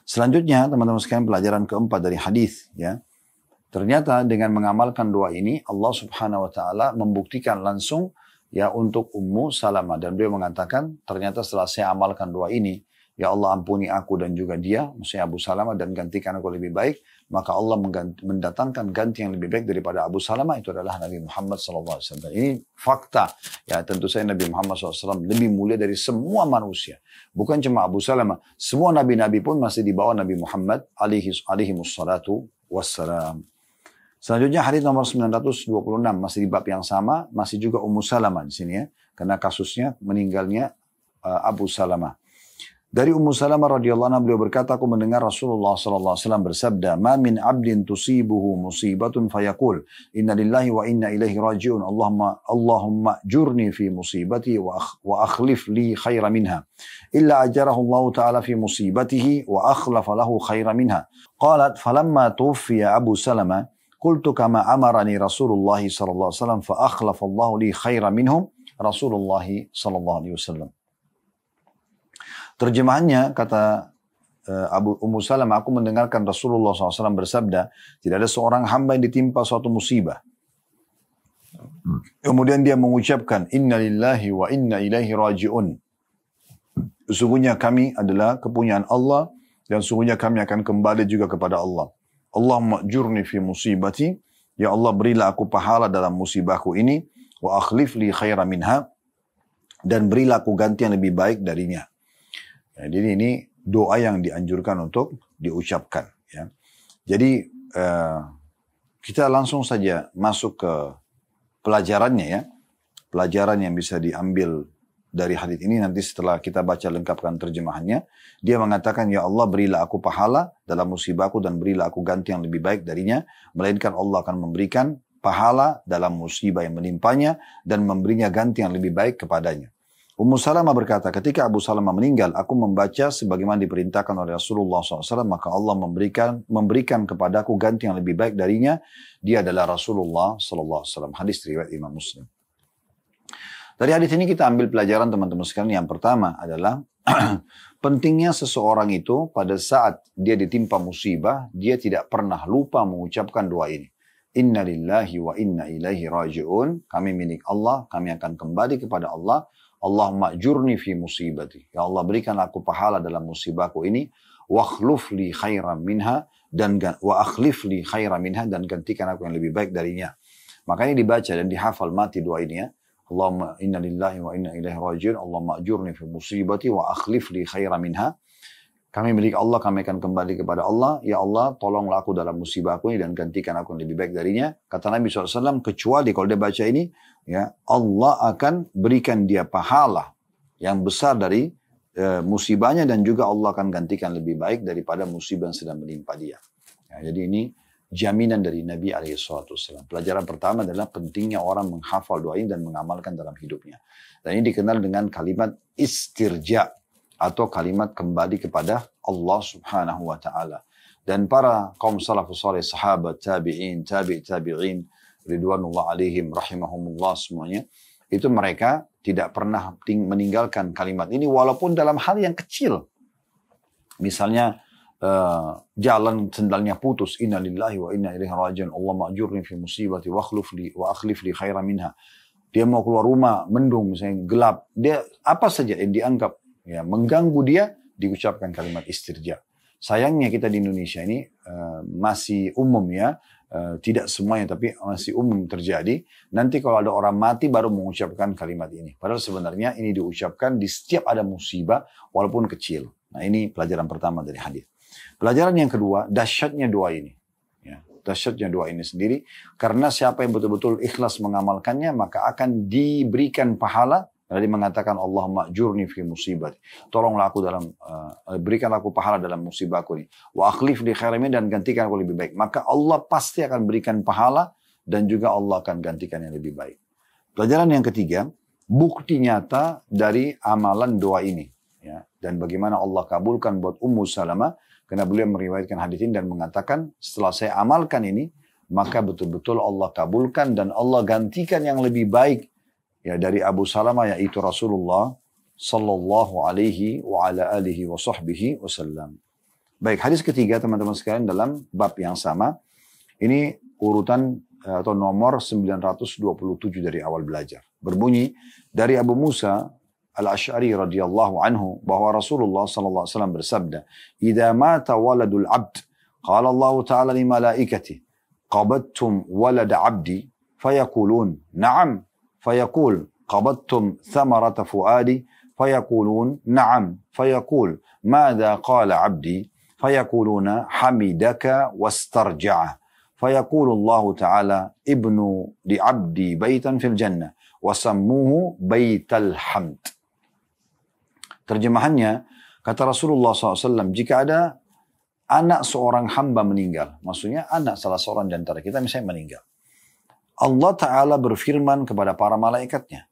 Selanjutnya teman-teman sekalian pelajaran keempat dari hadis ya. Ternyata dengan mengamalkan doa ini Allah Subhanahu wa taala membuktikan langsung ya untuk Ummu Salamah dan beliau mengatakan ternyata setelah saya amalkan doa ini ya Allah ampuni aku dan juga dia maksudnya Abu Salamah dan gantikan aku lebih baik maka Allah mendatangkan ganti yang lebih baik daripada Abu Salamah itu adalah Nabi Muhammad SAW. Ini fakta ya tentu saja Nabi Muhammad SAW lebih mulia dari semua manusia bukan cuma Abu Salamah semua nabi-nabi pun masih di bawah Nabi Muhammad alaihi wassalatu wassalam. Selanjutnya hadis nomor 926 masih di bab yang sama, masih juga Ummu Salamah di sini ya, karena kasusnya meninggalnya Abu Salamah. Dari Ummu Salamah radhiyallahu anha beliau berkata, aku mendengar Rasulullah sallallahu alaihi wasallam bersabda, "Ma min 'abdin tusibuhu musibatun fayaqul, inna lillahi wa inna ilaihi raji'un. Allahumma jurni fi musibati wa akhlif li khaira minha. Illa ajarahu Allah ta'ala fi musibatihi wa akhlafa lahu khaira minha." Qalat falamma tuwfiya Abu Salamah قلت كما أمرني رسول الله صلى الله عليه وسلم فأخلف الله لي خيرا منهم رسول الله صلى الله عليه وسلم. Terjemahannya kata Ummu Salamah, aku mendengarkan Rasulullah SAW bersabda, tidak ada seorang hamba yang ditimpa suatu musibah. Kemudian dia mengucapkan, Inna lillahi wa inna ilaihi raji'un. Sesungguhnya kami adalah kepunyaan Allah dan sesungguhnya kami akan kembali juga kepada Allah. Allahumma jurni fi musibati, ya Allah berilah aku pahala dalam musibahku ini, wa akhlif li khaira minha, dan berilah aku ganti yang lebih baik darinya. Ya, jadi ini doa yang dianjurkan untuk diucapkan. Ya. Jadi kita langsung saja masuk ke pelajarannya ya, pelajaran yang bisa diambil dari hadits ini nanti setelah kita baca lengkapkan terjemahannya. Dia mengatakan, ya Allah berilah aku pahala dalam musibahku dan berilah aku ganti yang lebih baik darinya. Melainkan Allah akan memberikan pahala dalam musibah yang menimpanya dan memberinya ganti yang lebih baik kepadanya. Ummu Salamah berkata, ketika Abu Salamah meninggal, aku membaca sebagaimana diperintahkan oleh Rasulullah SAW, maka Allah memberikan kepadaku ganti yang lebih baik darinya. Dia adalah Rasulullah SAW. Hadis riwayat Imam Muslim. Dari hadis ini kita ambil pelajaran teman-teman sekalian. Yang pertama adalah pentingnya seseorang itu pada saat dia ditimpa musibah, dia tidak pernah lupa mengucapkan doa ini. Inna lillahi wa inna ilaihi raji'un. Kami milik Allah, kami akan kembali kepada Allah. Allahumma jurni fi musibati. Ya Allah berikan aku pahala dalam musibahku ini. Wa akhlif li khairan minha dan gantikan aku yang lebih baik darinya. Makanya dibaca dan dihafal mati doa ini ya. Allahumma inna lillahi wa inna ilaihi raji'un. Allahumma ajurni fi musibati wa akhlif li khaira minha. Kami milik Allah, kami akan kembali kepada Allah. Ya Allah, tolonglah aku dalam musibahku ini dan gantikan aku yang lebih baik darinya. Kata Nabi SAW, kecuali kalau dia baca ini, ya Allah akan berikan dia pahala yang besar dari musibahnya dan juga Allah akan gantikan lebih baik daripada musibah yang sedang menimpa dia. Ya, jadi ini jaminan dari Nabi SAW. Pelajaran pertama adalah pentingnya orang menghafal doa ini dan mengamalkan dalam hidupnya. Dan ini dikenal dengan kalimat istirja atau kalimat kembali kepada Allah Subhanahu wa taala. Dan para kaum salafus saleh, sahabat, tabi'in, tabi'in, ridwanullah alaihim rahimahumullah semuanya, itu mereka tidak pernah meninggalkan kalimat ini walaupun dalam hal yang kecil. Misalnya jalan sendalnya putus, inna lillahi wa inna ilaihi raji'un, Allah ma'jurni fi musibati wa akhlif li khaira minha. Dia mau keluar rumah, mendung misalnya, gelap, dia apa saja yang dianggap ya mengganggu dia, diucapkan kalimat istirja. Sayangnya kita di Indonesia ini masih umum ya, tidak semuanya tapi masih umum terjadi. Nanti kalau ada orang mati baru mengucapkan kalimat ini. Padahal sebenarnya ini diucapkan di setiap ada musibah walaupun kecil. Nah ini pelajaran pertama dari hadis. Pelajaran yang kedua, dahsyatnya doa ini. Ya. dahsyatnya doa ini sendiri. Karena siapa yang betul-betul ikhlas mengamalkannya, maka akan diberikan pahala. Tadi mengatakan Allahumma ajurni fi musibati. Tolonglah aku berikanlah aku pahala dalam musibahku ini. Wa akhlif li khairan minha, dan gantikan aku lebih baik. Maka Allah pasti akan berikan pahala dan juga Allah akan gantikan yang lebih baik. Pelajaran yang ketiga, bukti nyata dari amalan doa ini. Ya, dan bagaimana Allah kabulkan buat Ummu Salamah, karena beliau meriwayatkan hadis ini dan mengatakan, setelah saya amalkan ini, maka betul-betul Allah kabulkan dan Allah gantikan yang lebih baik ya dari Abu Salamah, yaitu Rasulullah sallallahu alaihi wa ala alihi wa sahbihi wasallam. Baik, hadis ketiga teman-teman sekalian dalam bab yang sama. Ini urutan atau nomor 927 dari awal belajar. Berbunyi dari Abu Musa Al-Ash'ari radhiyallahu anhu bahwa Rasulullah sallallahu alaihi wasallam bersabda, "Idza mata waladul 'abd, qala Allah Ta'ala li malaikatihi, qabattum walad 'abdi?" Fayaqulun, "Na'am." Fayaqul, "Qabattum thamarata fuadi?" Fayaqulun, "Na'am." Fayaqul, "Madza qala 'abdi?" Fayaquluna, "Hamidaka wastarja'a." Fayaqulu Allah Ta'ala, "Ibnu li 'abdi baitan fil jannah wa sammuhu baital hamd." Terjemahannya, kata Rasulullah SAW, jika ada anak seorang hamba meninggal, maksudnya anak salah seorang di antara kita misalnya meninggal, Allah Ta'ala berfirman kepada para malaikatnya,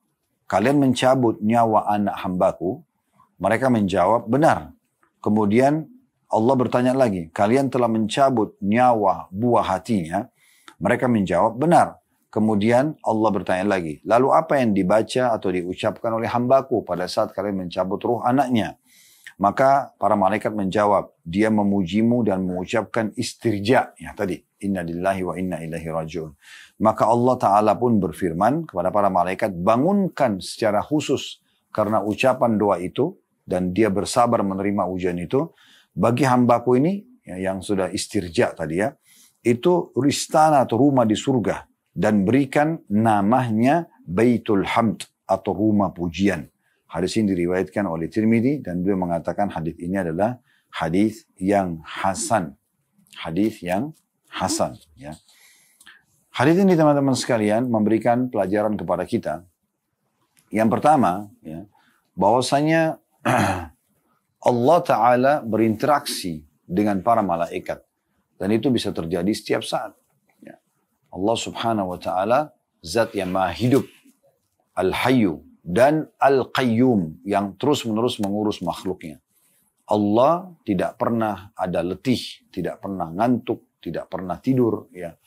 "Kalian mencabut nyawa anak hambaku?" Mereka menjawab, "Benar." Kemudian Allah bertanya lagi, "Kalian telah mencabut nyawa buah hatinya?" Mereka menjawab, "Benar." Kemudian Allah bertanya lagi, "Lalu apa yang dibaca atau diucapkan oleh hambaku pada saat kalian mencabut ruh anaknya?" Maka para malaikat menjawab, "Dia memujimu dan mengucapkan istirja." Ya tadi, "Inna lillahi wa inna ilaihi raji'un." Maka Allah Ta'ala pun berfirman kepada para malaikat, "Bangunkan secara khusus karena ucapan doa itu, dan dia bersabar menerima ujian itu, bagi hambaku ini," ya, yang sudah istirja tadi ya, "itu istana atau rumah di surga, dan berikan namanya Baitul Hamd atau rumah pujian." Hadis ini diriwayatkan oleh Tirmidzi dan beliau mengatakan hadis ini adalah hadis yang hasan. Hadis yang hasan ya. Hadis ini teman-teman sekalian memberikan pelajaran kepada kita. Yang pertama ya, bahwasanya Allah Ta'ala berinteraksi dengan para malaikat. Dan itu bisa terjadi setiap saat. Ya. Allah Subhanahu wa Ta'ala zat yang maha hidup, Al-Hayyu dan Al-Qayyum, yang terus-menerus mengurus makhluknya. Allah tidak pernah ada letih, tidak pernah ngantuk, tidak pernah tidur. Ya.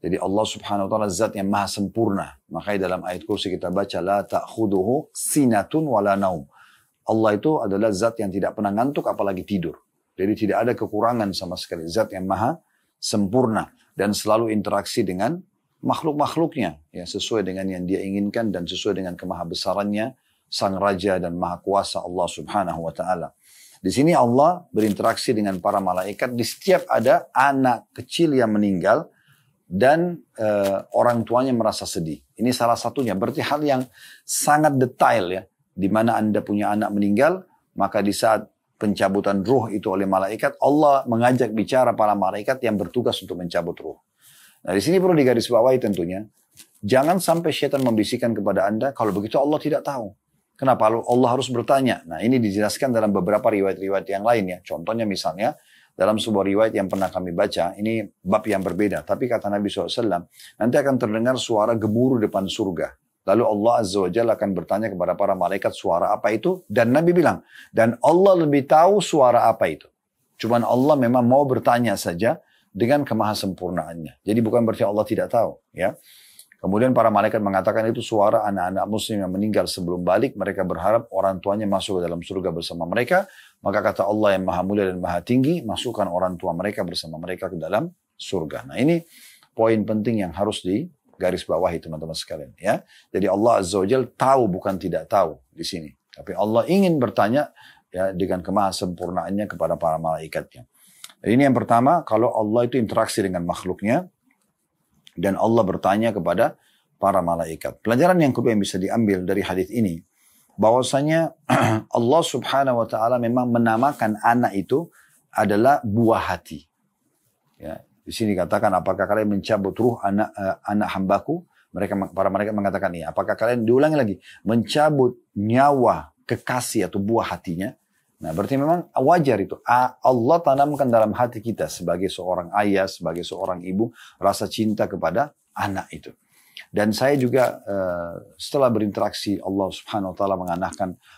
Jadi Allah Subhanahu wa Ta'ala zat yang maha sempurna. Makanya dalam ayat kursi kita baca, "La ta'khuduhu sinatun wala naum." Allah itu adalah zat yang tidak pernah ngantuk apalagi tidur. Jadi tidak ada kekurangan sama sekali. Zat yang maha sempurna dan selalu interaksi dengan makhluk-makhluknya ya, sesuai dengan yang dia inginkan dan sesuai dengan kemahabesarannya Sang Raja dan Maha Kuasa Allah Subhanahu wa Ta'ala. Di sini Allah berinteraksi dengan para malaikat di setiap ada anak kecil yang meninggal dan orang tuanya merasa sedih. Ini salah satunya. Berarti hal yang sangat detail ya. Di mana Anda punya anak meninggal, maka di saat pencabutan ruh itu oleh malaikat, Allah mengajak bicara para malaikat yang bertugas untuk mencabut ruh. Nah di sini perlu digarisbawahi tentunya, jangan sampai syaitan membisikkan kepada Anda, kalau begitu Allah tidak tahu. Kenapa Allah harus bertanya? Nah ini dijelaskan dalam beberapa riwayat-riwayat yang lain ya. Contohnya misalnya, dalam sebuah riwayat yang pernah kami baca, ini bab yang berbeda. Tapi kata Nabi SAW, nanti akan terdengar suara gemuruh depan surga. Lalu Allah Azza wa Jalla akan bertanya kepada para malaikat suara apa itu. Dan Nabi bilang, dan Allah lebih tahu suara apa itu. Cuman Allah memang mau bertanya saja dengan kemahasempurnaannya. Jadi bukan berarti Allah tidak tahu. Ya. Kemudian para malaikat mengatakan itu suara anak-anak muslim yang meninggal sebelum balik. Mereka berharap orang tuanya masuk ke dalam surga bersama mereka. Maka kata Allah yang maha mulia dan maha tinggi, masukkan orang tua mereka bersama mereka ke dalam surga. Nah ini poin penting yang harus digarisbawahi teman-teman sekalian. Ya. Jadi Allah Azza wa Jalla tahu bukan tidak tahu di sini. Tapi Allah ingin bertanya ya, dengan kemahasempurnaannya kepada para malaikatnya. Ini yang pertama, kalau Allah itu interaksi dengan makhluknya. Dan Allah bertanya kepada para malaikat. Pelajaran yang kedua yang bisa diambil dari hadis ini, bahwasanya Allah Subhanahu wa Ta'ala memang menamakan anak itu adalah buah hati. Ya, Di sini dikatakan, apakah kalian mencabut ruh anak hambaku? Para malaikat mengatakan iya. Apakah kalian, diulangi lagi, mencabut nyawa kekasih atau buah hatinya? Nah, berarti memang wajar itu. Allah tanamkan dalam hati kita sebagai seorang ayah, sebagai seorang ibu, rasa cinta kepada anak itu. Dan saya juga setelah berinteraksi, Allah Subhanahu Wa Taala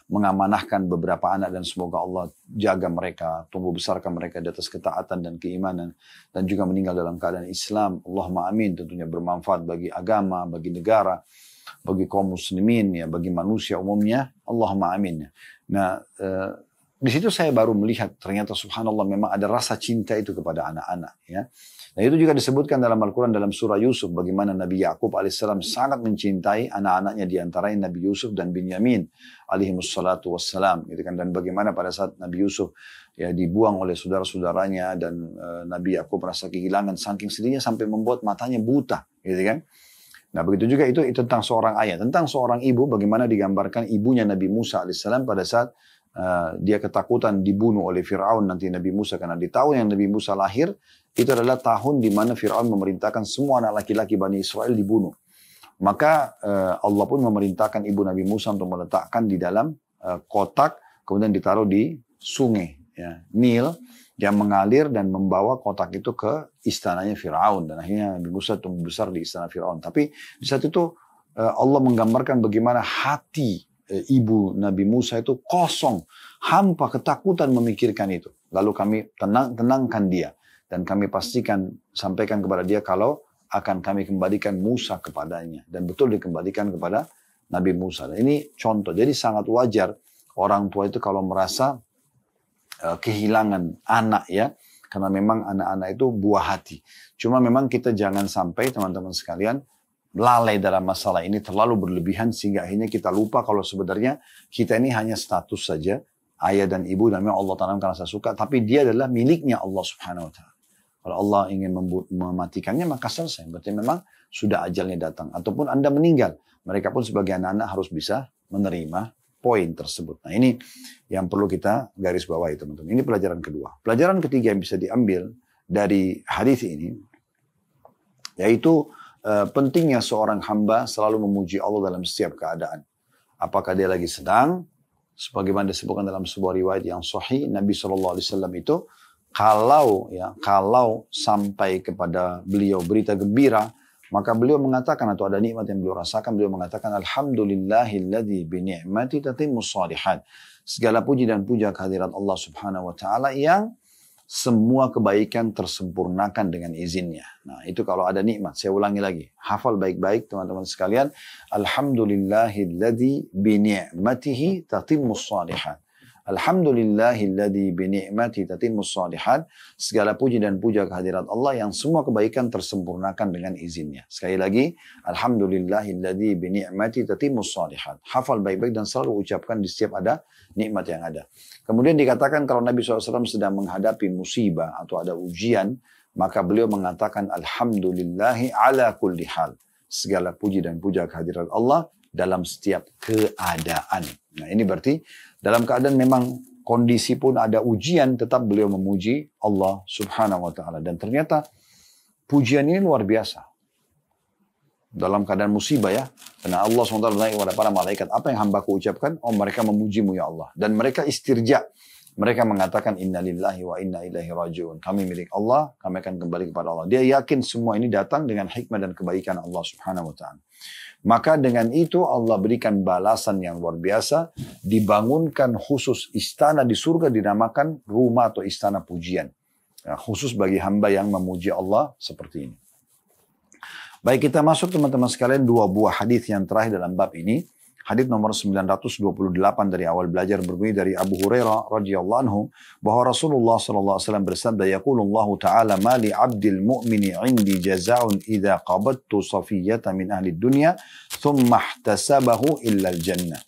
mengamanahkan beberapa anak, dan semoga Allah jaga mereka, tumbuh besarkan mereka di atas ketaatan dan keimanan, dan juga meninggal dalam keadaan Islam. Allahumma amin. Tentunya bermanfaat bagi agama, bagi negara, bagi kaum muslimin, ya, bagi manusia umumnya. Allahumma amin. Nah, di situ saya baru melihat ternyata subhanallah memang ada rasa cinta itu kepada anak-anak, ya. Nah, itu juga disebutkan dalam Al-Quran dalam surah Yusuf, bagaimana Nabi Yakub alaihissalam sangat mencintai anak-anaknya, diantaranya Nabi Yusuf dan Binyamin alaihimussalatu wassalam, gitu kan. Dan bagaimana pada saat Nabi Yusuf ya dibuang oleh saudara-saudaranya, dan Nabi Yakub merasa kehilangan, saking sedihnya sampai membuat matanya buta, gitu kan. Nah, begitu juga itu tentang seorang ayah, tentang seorang ibu, bagaimana digambarkan ibunya Nabi Musa alaihissalam pada saat dia ketakutan dibunuh oleh Fir'aun nanti Nabi Musa, karena di tahun yang Nabi Musa lahir itu adalah tahun di mana Fir'aun memerintahkan semua anak laki-laki Bani Israel dibunuh. Maka Allah pun memerintahkan ibu Nabi Musa untuk meletakkan di dalam kotak, kemudian ditaruh di sungai, ya, Nil yang mengalir dan membawa kotak itu ke istananya Fir'aun, dan akhirnya Nabi Musa tumbuh besar di istana Fir'aun. Tapi di saat itu Allah menggambarkan bagaimana hati ibu Nabi Musa itu kosong, hampa, ketakutan memikirkan itu. Lalu kami tenangkan dia, dan kami sampaikan kepada dia kalau akan kami kembalikan Musa kepadanya, dan betul dikembalikan kepada Nabi Musa. Dan ini contoh, jadi sangat wajar orang tua itu kalau merasa kehilangan anak, ya, karena memang anak-anak itu buah hati. Cuma memang kita jangan sampai teman-teman sekalian lalai dalam masalah ini, terlalu berlebihan sehingga akhirnya kita lupa kalau sebenarnya kita ini hanya status saja, ayah dan ibu, dan memang Allah tanamkan rasa suka, tapi dia adalah miliknya Allah Subhanahu Wa Taala. Kalau Allah ingin mematikannya maka selesai, berarti memang sudah ajalnya datang, ataupun Anda meninggal, mereka pun sebagai anak-anak harus bisa menerima poin tersebut. Nah, ini yang perlu kita garis bawahi, teman-teman. Ini pelajaran kedua. Pelajaran ketiga yang bisa diambil dari hadis ini, yaitu pentingnya seorang hamba selalu memuji Allah dalam setiap keadaan. Apakah dia lagi sedang, sebagaimana disebutkan dalam sebuah riwayat yang sahih, Nabi SAW itu kalau sampai kepada beliau berita gembira, maka beliau mengatakan, atau ada nikmat yang beliau rasakan, beliau mengatakan alhamdulillahilladzi bi ni'mati tatimmus shalihat. Segala puji dan puja kehadirat Allah Subhanahu Wa Taala yang semua kebaikan tersempurnakan dengan izinnya. Nah, itu kalau ada nikmat. Saya ulangi lagi. Hafal baik-baik teman-teman sekalian. Alhamdulillahilladzi bi ni'matihi tatimmus shalihat. Alhamdulillahilladzi bi ni'matihi tatimmus shalihat. Segala puji dan puja kehadirat Allah yang semua kebaikan tersempurnakan dengan izinnya. Sekali lagi, alhamdulillahilladzi bi ni'matihi tatimmus shalihat. Hafal baik-baik dan selalu ucapkan di setiap ada nikmat yang ada. Kemudian dikatakan kalau Nabi SAW sedang menghadapi musibah atau ada ujian, maka beliau mengatakan alhamdulillahi ala kulli hal. Segala puji dan puja kehadirat Allah dalam setiap keadaan. Nah, ini berarti dalam keadaan memang kondisi pun ada ujian, tetap beliau memuji Allah Subhanahu Wa Taala. Dan ternyata pujian ini luar biasa. Dalam keadaan musibah, ya. Karena Allah SWT bertanya kepada para malaikat, apa yang hambaku ucapkan? Oh, mereka memujimu ya Allah. Dan mereka istirja. Mereka mengatakan inna lillahi wa inna ilaihi raji'un. Kami milik Allah, kami akan kembali kepada Allah. Dia yakin semua ini datang dengan hikmah dan kebaikan Allah Subhanahu Wa Taala. Maka dengan itu Allah berikan balasan yang luar biasa. Dibangunkan khusus istana di surga dinamakan rumah atau istana pujian. Nah, khusus bagi hamba yang memuji Allah seperti ini. Baik, kita masuk teman-teman sekalian dua buah hadis yang terakhir dalam bab ini. Hadis nomor 928 dari awal belajar berbunyi dari Abu Hurairah radhiyallahu anhu bahwa Rasulullah sallallahu alaihi wasallam bersabda, yaqulullahu ta'ala ma li 'abdil mu'mini 'indi jazaa'un idza qabattu safiyyata min ahli dunya thumma ihtasabahu illa al-jannah.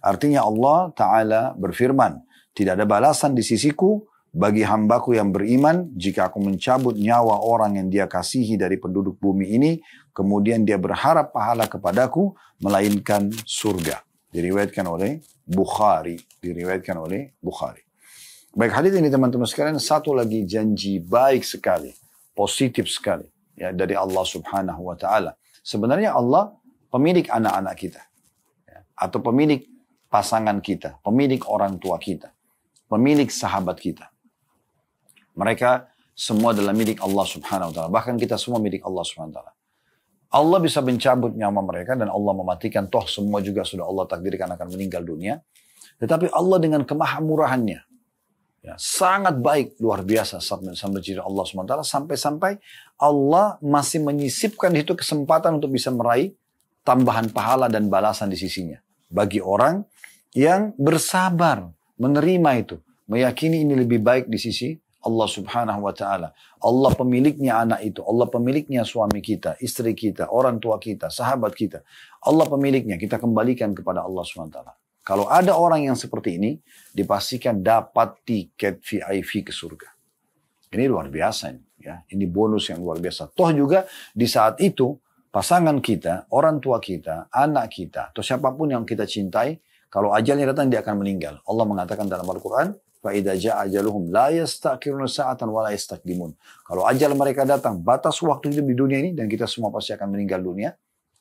Artinya Allah Ta'ala berfirman, tidak ada balasan di sisiku bagi hambaku yang beriman jika aku mencabut nyawa orang yang dia kasihi dari penduduk bumi ini, kemudian dia berharap pahala kepadaku, melainkan surga. Diriwayatkan oleh Bukhari. Baik, hadis ini teman-teman sekalian, satu lagi janji baik sekali positif sekali ya dari Allah Subhanahu wa taala. Sebenarnya Allah pemilik anak-anak kita ya, atau pemilik pasangan kita, pemilik orang tua kita, pemilik sahabat kita. Mereka semua adalah milik Allah Subhanahu wa taala. Bahkan kita semua milik Allah Subhanahu wa taala. Allah bisa mencabut nyawa mereka dan Allah mematikan, toh semua juga sudah Allah takdirkan akan meninggal dunia. Tetapi Allah dengan kemahamurahannya, ya, sangat baik, luar biasa sampai jadi Allah SWT, sampai-sampai Allah masih menyisipkan itu kesempatan untuk bisa meraih tambahan pahala dan balasan di sisinya. Bagi orang yang bersabar, menerima itu, meyakini ini lebih baik di sisi Allah Subhanahu wa ta'ala. Allah pemiliknya anak itu, Allah pemiliknya suami kita, istri kita, orang tua kita, sahabat kita. Allah pemiliknya, kita kembalikan kepada Allah Subhanahu wa ta'ala. Kalau ada orang yang seperti ini, dipastikan dapat tiket VIP ke surga. Ini luar biasa ini, ya. Ini bonus yang luar biasa. Toh juga di saat itu, pasangan kita, orang tua kita, anak kita, atau siapapun yang kita cintai, kalau ajalnya datang dia akan meninggal. Allah mengatakan dalam Al-Quran, فَإِذَا جَاءَ أَجَلُهُمْ لَا يَسْتَأْخِرُونَ سَاعَةً وَلَا يَسْتَقْدِمُونَ. Kalau ajal mereka datang, batas waktu hidup di dunia ini, dan kita semua pasti akan meninggal dunia.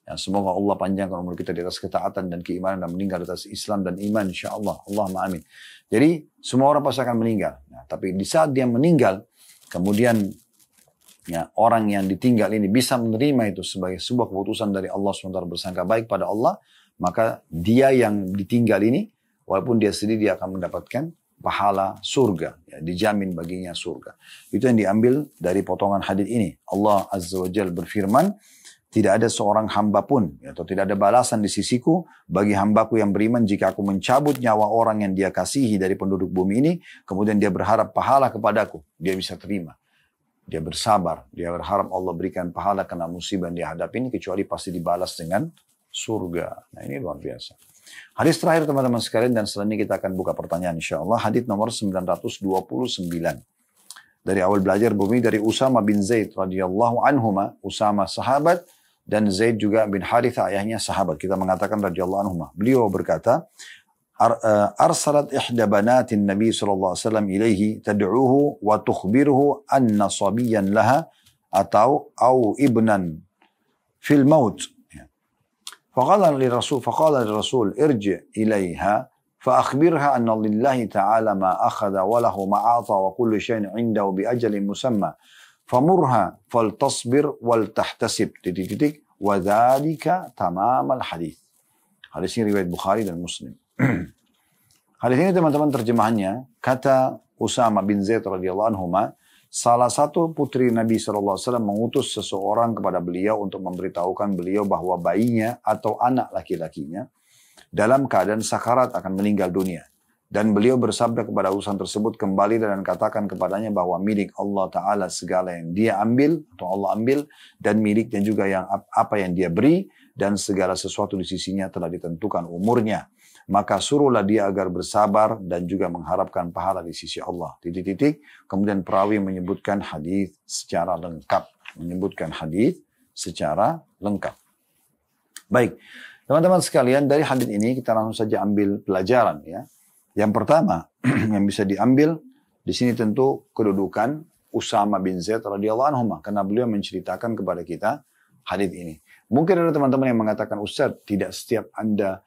Ya, semoga Allah panjangkan umur kita di atas ketaatan dan keimanan dan meninggal di atas Islam dan iman, insyaAllah. Allahumma amin. Jadi semua orang pasti akan meninggal. Nah, tapi di saat dia meninggal, kemudian ya, orang yang ditinggal ini bisa menerima itu sebagai sebuah keputusan dari Allah SWT, bersangka baik pada Allah, maka dia yang ditinggal ini, walaupun dia sedih, dia akan mendapatkan pahala surga, ya, dijamin baginya surga. Itu yang diambil dari potongan hadis ini. Allah Azza wa Jalla berfirman, tidak ada seorang hamba pun, ya, atau tidak ada balasan di sisiku bagi hambaku yang beriman jika aku mencabut nyawa orang yang dia kasihi dari penduduk bumi ini, kemudian dia berharap pahala kepadaku, dia bisa terima. Dia bersabar, dia berharap Allah berikan pahala karena musibah yang dia hadapi ini, kecuali pasti dibalas dengan surga. Nah, ini luar biasa. Hadis terakhir teman-teman sekalian, dan setelah ini kita akan buka pertanyaan insyaAllah. Hadis nomor 929. Dari awal belajar bumi dari Usama bin Zaid radhiyallahu anhuma. Usama sahabat dan Zaid juga bin Haritha ayahnya sahabat. Kita mengatakan radhiyallahu anhuma. Beliau berkata, arsalat ihda banatin Nabi sallallahu alaihi wasallam ilaihi tad'uhu wa tukhbiruhu anna sabiyan laha atau ibnan fil maut. فقال للرسول ارجع إليها فأخبرها أن لله تعالى ما أخذ وله ما أعطى وكل شيء عنده بأجل مسمى فمرها فلتصبر ولتحتسب وذلك تمام الحديث. Hadis ini riwayat Bukhari dan Muslim. Hadis ini teman-teman terjemahannya, kata Usama bin Zaid radhiyallahu anhuma, salah satu putri Nabi SAW mengutus seseorang kepada beliau untuk memberitahukan beliau bahwa bayinya atau anak laki-lakinya dalam keadaan sakarat akan meninggal dunia. Dan beliau bersabda kepada utusan tersebut, kembali dan katakan kepadanya bahwa milik Allah Ta'ala segala yang dia ambil, atau Allah ambil, dan miliknya juga yang apa yang dia beri, dan segala sesuatu di sisinya telah ditentukan umurnya. Maka suruhlah dia agar bersabar dan juga mengharapkan pahala di sisi Allah. Kemudian perawi menyebutkan hadis secara lengkap. Baik, teman-teman sekalian, dari hadis ini kita langsung saja ambil pelajaran, ya. Yang pertama yang bisa diambil di sini tentu kedudukan Usama bin Zaid radhiyallahu anhu, karena beliau menceritakan kepada kita hadis ini. Mungkin ada teman-teman yang mengatakan, Ustaz, tidak setiap Anda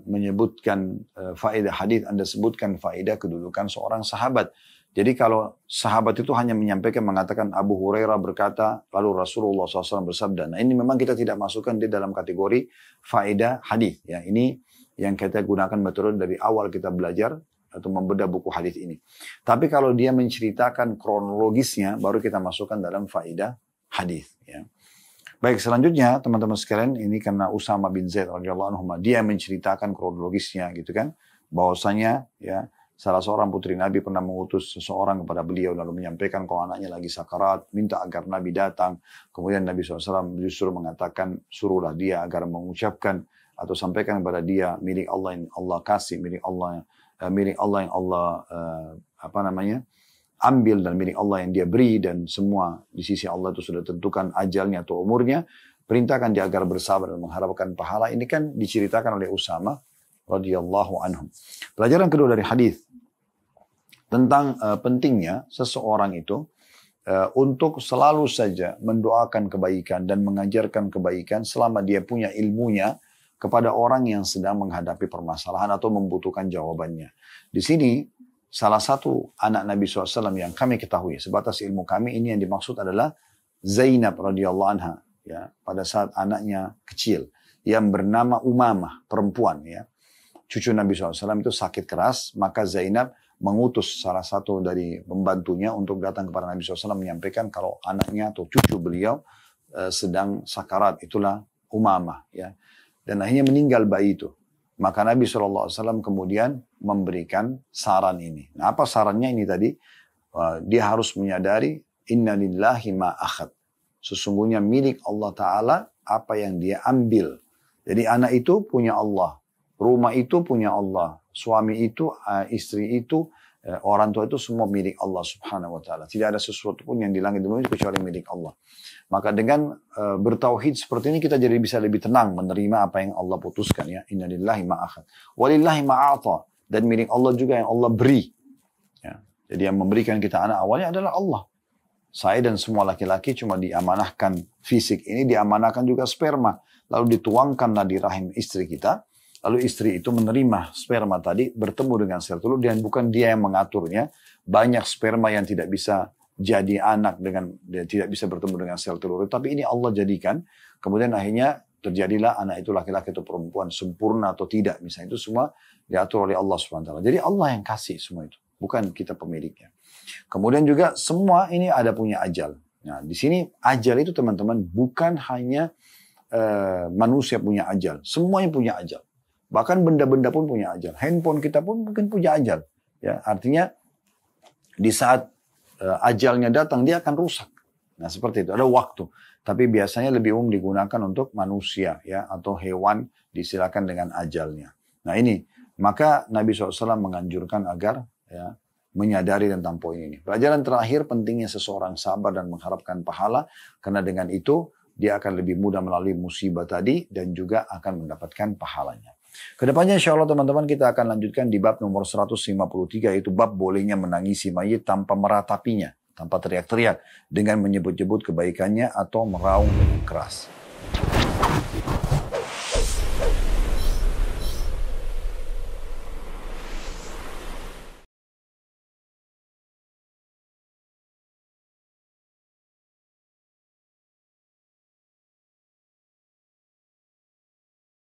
menyebutkan faedah hadis, Anda sebutkan faedah kedudukan seorang sahabat. Jadi kalau sahabat itu hanya menyampaikan, mengatakan Abu Hurairah berkata, lalu Rasulullah SAW bersabda. Nah, ini memang kita tidak masukkan di dalam kategori faedah hadis. Ya, ini yang kita gunakan metode dari awal kita belajar atau membedah buku hadis ini. Tapi kalau dia menceritakan kronologisnya, baru kita masukkan dalam faedah hadis. Ya. Baik, selanjutnya teman-teman sekalian, ini karena Usama bin Zaid radhiyallahu anhu, dia menceritakan kronologisnya gitu kan, bahwasanya ya salah seorang putri Nabi pernah mengutus seseorang kepada beliau lalu menyampaikan kalau anaknya lagi sakarat, minta agar Nabi datang. Kemudian Nabi SAW justru mengatakan, suruhlah dia agar mengucapkan atau sampaikan kepada dia milik Allah yang Allah kasih, milik Allah yang Allah ambil, dan milik Allah yang dia beri, dan semua di sisi Allah itu sudah tentukan ajalnya atau umurnya. Perintahkan dia agar bersabar dan mengharapkan pahala. Ini kan diceritakan oleh Usama radhiyallahu anhu. Pelajaran kedua dari hadis tentang pentingnya seseorang itu untuk selalu saja mendoakan kebaikan dan mengajarkan kebaikan selama dia punya ilmunya kepada orang yang sedang menghadapi permasalahan atau membutuhkan jawabannya. Di sini salah satu anak Nabi SAW yang kami ketahui, sebatas ilmu kami, ini yang dimaksud adalah Zainab radhiyallahu anha, ya, pada saat anaknya kecil yang bernama Umamah, perempuan, ya. Cucu Nabi SAW itu sakit keras, maka Zainab mengutus salah satu dari pembantunya untuk datang kepada Nabi SAW menyampaikan kalau anaknya atau cucu beliau sedang sakarat, itulah Umamah, ya. Dan akhirnya meninggal bayi itu. Maka Nabi SAW kemudian memberikan saran ini. Nah, apa sarannya ini tadi? Dia harus menyadari, inna lillahi ma akhad. Sesungguhnya milik Allah Ta'ala apa yang dia ambil. Jadi anak itu punya Allah. Rumah itu punya Allah. Suami itu, istri itu, orang tua itu semua milik Allah Subhanahu wa Ta'ala. Tidak ada sesuatu pun yang di langit dan bumi kecuali milik Allah. Maka dengan bertauhid seperti ini kita jadi bisa lebih tenang menerima apa yang Allah putuskan, ya. Inna lillahi ma akhad. Walillahi ma a'ta. Dan milik Allah juga yang Allah beri. Ya. Jadi yang memberikan kita anak awalnya adalah Allah. Saya dan semua laki-laki cuma diamanahkan fisik ini, diamanahkan juga sperma. Lalu dituangkanlah di rahim istri kita. Lalu istri itu menerima sperma tadi, bertemu dengan sel telur, dan bukan dia yang mengaturnya. Banyak sperma yang tidak bisa jadi anak dia tidak bisa bertemu dengan sel telur. Tapi ini Allah jadikan. Kemudian akhirnya terjadilah anak itu laki-laki atau perempuan, sempurna atau tidak. Misalnya itu semua diatur oleh Allah SWT. Jadi Allah yang kasih semua itu, bukan kita pemiliknya. Kemudian juga semua ini ada punya ajal. Nah, di sini ajal itu teman-teman bukan hanya manusia punya ajal. Semuanya punya ajal. Bahkan benda-benda pun punya ajal. Handphone kita pun mungkin punya ajal. Ya, artinya di saat ajalnya datang dia akan rusak. Nah seperti itu, ada waktu. Tapi biasanya lebih umum digunakan untuk manusia, ya, atau hewan disilakan dengan ajalnya. Nah ini, maka Nabi SAW menganjurkan agar, ya, menyadari tentang poin ini. Pelajaran terakhir, pentingnya seseorang sabar dan mengharapkan pahala, karena dengan itu dia akan lebih mudah melalui musibah tadi dan juga akan mendapatkan pahalanya. Kedepannya insya Allah teman-teman kita akan lanjutkan di bab nomor 153, yaitu bab bolehnya menangisi mayit tanpa meratapinya, tanpa teriak-teriak, dengan menyebut-nyebut kebaikannya atau meraung dengan keras.